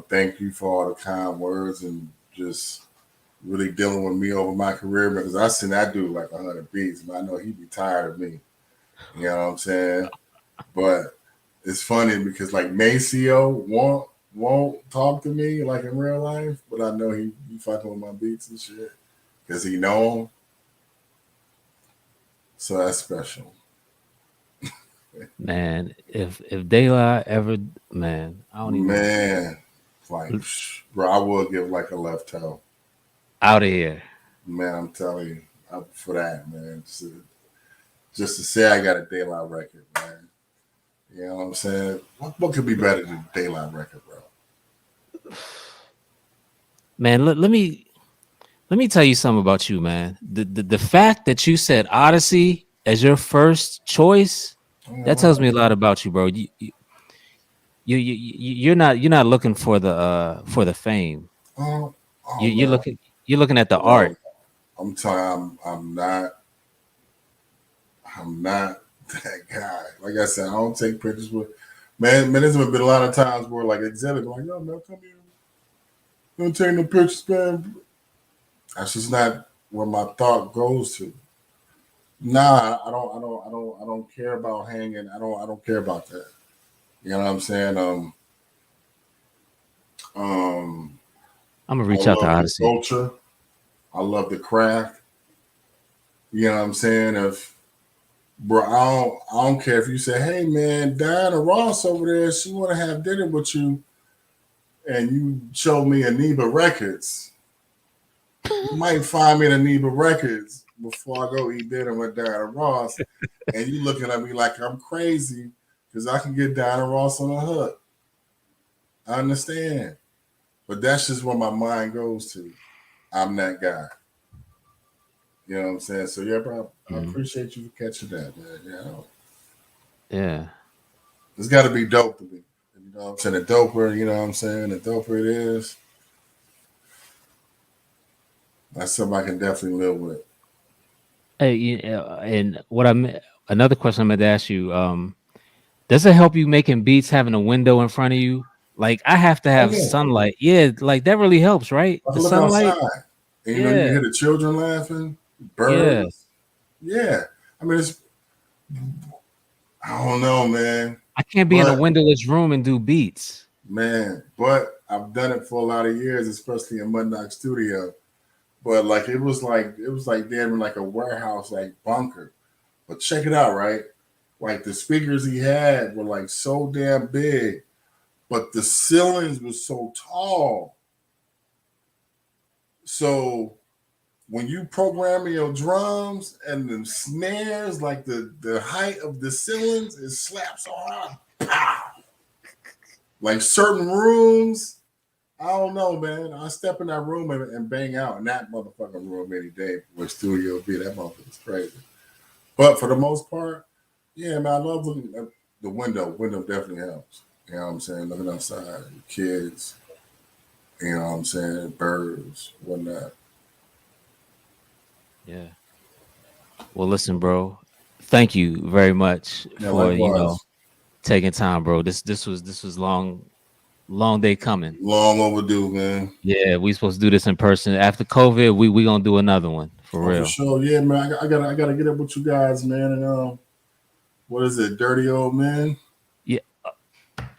thank you for all the kind words and just really dealing with me over my career because I seen that dude like 100 beats, but I know he'd be tired of me. You know what I'm saying? But it's funny because like Maceo won't talk to me like in real life, but I know he fucking with my beats and shit because he know him. So that's special, Man, if Daylight ever, man, I don't even man. Like, bro, I would give like a left toe, out of here. man. I'm telling you, up for that, man. Just to say I got a daylight record, man. You know what I'm saying? What could be better than daylight record, bro? Man, let me tell you something about you, man. The fact that you said Odyssey as your first choice, that tells me a lot about you, bro. You're not looking for the fame. Oh, oh You're man, you're looking at the art. bro. I'm telling you, I'm not that guy. Like I said, I don't take pictures with man. There's been a lot of times where like exhibit like, yo, man, come here, don't take no pictures, man. That's just not where my thought goes to. Nah, I don't care about hanging. I don't care about that. You know what I'm saying? Um, I'm gonna I reach out to love the Odyssey. culture. I love the craft. You know what I'm saying? If bro, I don't care if you say, hey man, Diana Ross over there, she want to have dinner with you, and you show me Aniba Records. You might find me at Aniba Records before I go eat dinner with Diana Ross, and you looking at me like I'm crazy because I can get Diana Ross on a hook. I understand, but that's just where my mind goes to. I'm that guy. You know what I'm saying? So yeah, bro, I Mhm. appreciate you for catching that, man. Yeah, It's got to be dope to me. You know what I'm saying? The doper, you know what I'm saying? The doper it is, that's something I can definitely live with. hey, and another question I'm gonna ask you. Does it help you making beats having a window in front of you? Like I have to Oh have yeah, sunlight. Yeah, like that really helps, right? I The can look sunlight. outside, and you Yeah, hear the children laughing, yeah. birds. Yeah, I mean, I don't know, man, I can't be in a but windowless room and do beats. I've done it for a lot of years, especially in Mudnock Studio. But like it was like damn like a warehouse like bunker. But check it out, right? Like the speakers he had were like so damn big, but the ceilings were so tall. So when you program your drums and the snares, like the height of the ceilings, it slaps so hard. Pow! Like certain rooms, I don't know, man. I step in that room and bang out in that motherfucking room any day where studio be. That motherfucker's crazy. But for the most part, yeah, man, I love looking at the window. Window definitely helps. You know what I'm saying? Looking outside, kids, you know what I'm saying? Birds, whatnot. Yeah. Well, listen, bro. Thank you very much Yeah, for likewise. taking time, bro. This was long day coming. Long overdue, man. Yeah, we supposed to do this in person. After COVID, we gonna do another one for Oh, for real. sure. Yeah, man. I gotta get up with you guys, man. And what is it? Dirty old man. Yeah.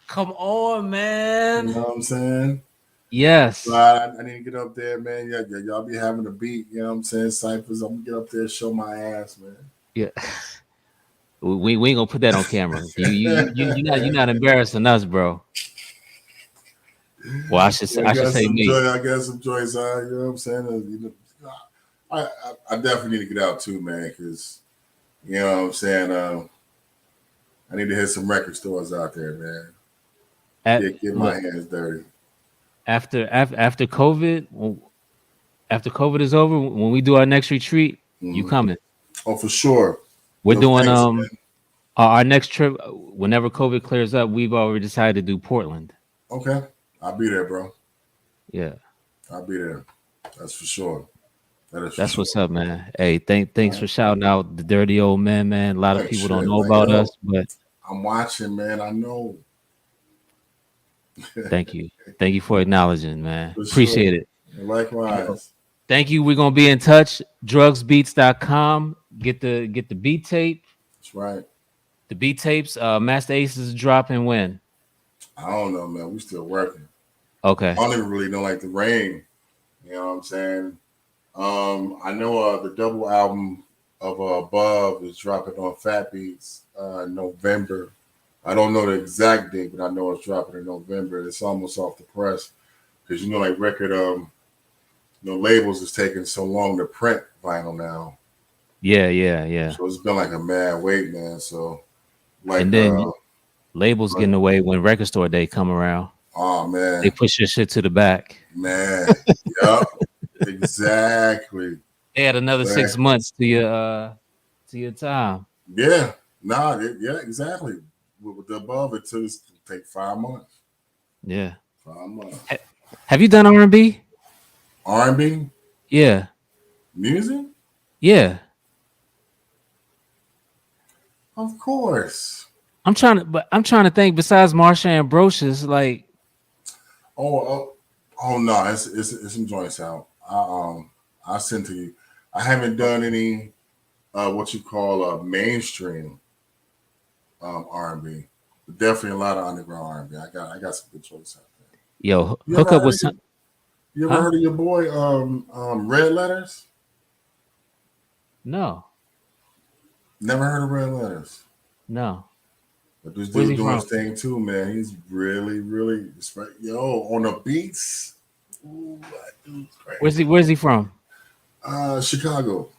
Come on, You man. know what I'm saying? So Yes. I need to get up there, man. Yeah, y'all be having a beat. You know what I'm saying? Cyphers. I'm gonna get up there and show my ass, man. Yeah. We ain't gonna put that on camera. You're not embarrassing us, bro. Well, Yeah, I should say me. I got some joints. You know what I'm saying? I definitely need to get out too, man, because you know what I'm saying. I need to hit some record stores out there, man. Get my Look, hands dirty. after COVID, after COVID is over, when we do our next retreat, you Hmm. coming. Oh, for sure. We're Yo, doing thanks, our next trip. Whenever COVID clears up, we've already decided to do Portland. man. Okay, I'll be there, bro. Yeah, I'll be there. That's for sure. That is for that's what's sure. up, man. Hey, thanks All for shouting out the dirty old man, man. A lot of right. people don't Shit, know man. about us, Yo, but I'm watching, man. I know. Thank you. Thank you for acknowledging, man. For Appreciate sure. it. Yo, Likewise. thank you. We're gonna be in touch. Drugsbeats.com. Get the beat tape. That's right. The beat tapes. Master Ace is dropping when? I don't know, man. We still working. I Okay. don't even really know like the rain. You know what I'm saying? I know the double album of Above is dropping on Fat Beats November. I don't know the exact date, but I know it's dropping in November. It's almost off the press because like record labels is taking so long to print vinyl now. Yeah, yeah, yeah. So it's been like a mad wait, man. So like And then labels getting away when record store day come around. oh They man, push your shit to the back. man, yep, exactly. They had another six Exactly. months to your time. Yeah, nah, yeah, exactly. With the Above, it took take 5 months. Yeah. 5 months. Ha- Have you done R&B? R&B Yeah. music, Yeah. of course. I'm trying to think besides Marsha and Brocious, like Oh, oh no, it's some joints out. I sent to you. I haven't done any what you call mainstream R&B. But definitely a lot of underground R&B. I got some good choices out there. yo, You hook ever up heard with of your, some you ever huh? heard of your boy Red Letters? No, Never heard of Red Letters. no. But this Where's dude he doing from? his thing too, man. He's really yo on the beats. Ooh, that dude's crazy. Where's he from? Chicago.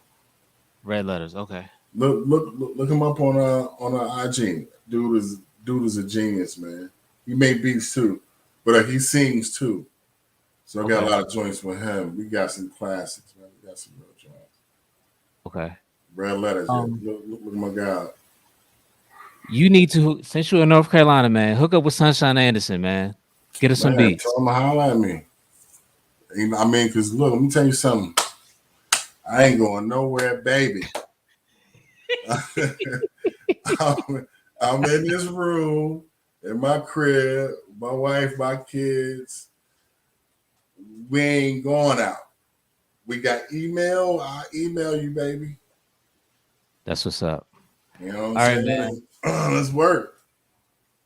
Red letters. Okay. Look him up on IG. Dude is a genius, man. He made beats too, but he sings too. So I got a Okay. lot of joints with him. We got some classics, man. We got some real joints. Okay. Red letters, yeah. Um, Look at my guy. you need to since you're in North Carolina, man, hook up with Sunshine Anderson, man. Get us some Man, beats. tell him to holler at me. I mean, cause look, let me tell you something. I ain't going nowhere, baby. I'm, I'm in this room in my crib, my wife, my kids. We ain't going out. We got email. I email you, baby. That's what's up. You know what I'm All right, man. saying? Let's work.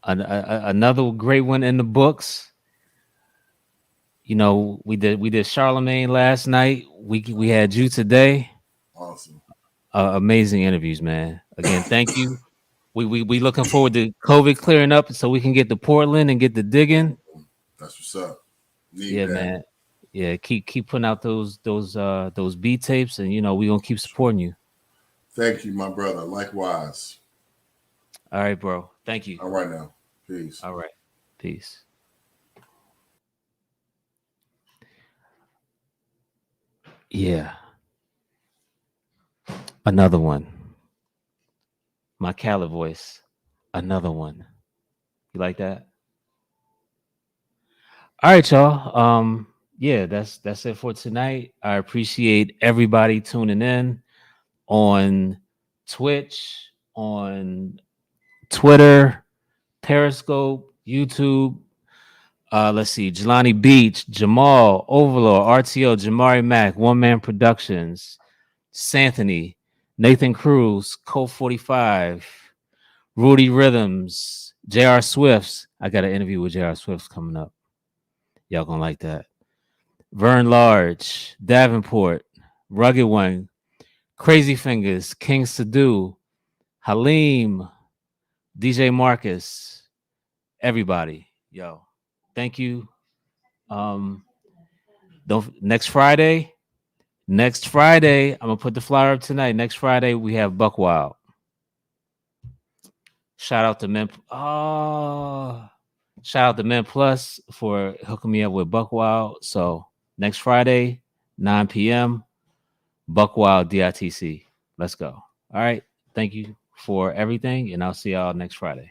Another great one in the books. You know, we did Charlemagne last night. We had you today. Awesome. Amazing interviews, man. Again, thank you. We looking forward to COVID clearing up so we can get to Portland and get the digging. That's what's up. Need Yeah, that. man. Yeah, keep putting out those beat tapes, and you know we gonna keep supporting you. Thank you, my brother. Likewise. All right, bro. Thank you. All right now. Peace. All right. Peace. Yeah. Another one. My Khaled voice. Another one. You like that? All right, y'all. Yeah, that's it for tonight. I appreciate everybody tuning in on Twitch, on Twitter, Periscope, YouTube. Let's see, Jelani Beach, Jamal, Overlord, RTO, Jamari Mack, One Man Productions, Santhony, Nathan Cruz, Cole 45, Rudy Rhythms, J.R. Swifts. I got an interview with J.R. Swifts coming up. Y'all gonna like that. Vern Large, Davenport, Rugged One, Crazy Fingers, King Sadu, Halim, DJ Marcus, everybody. Yo, thank you. Um, don't next Friday, I'm gonna put the flyer up tonight. Next Friday, we have Buck Wild. Shout out to Men. Oh, shout out to Men Plus for hooking me up with Buck Wild. So next Friday, 9 p.m. Buck Wild DITC. Let's go. All right. Thank you for everything, and I'll see y'all next Friday.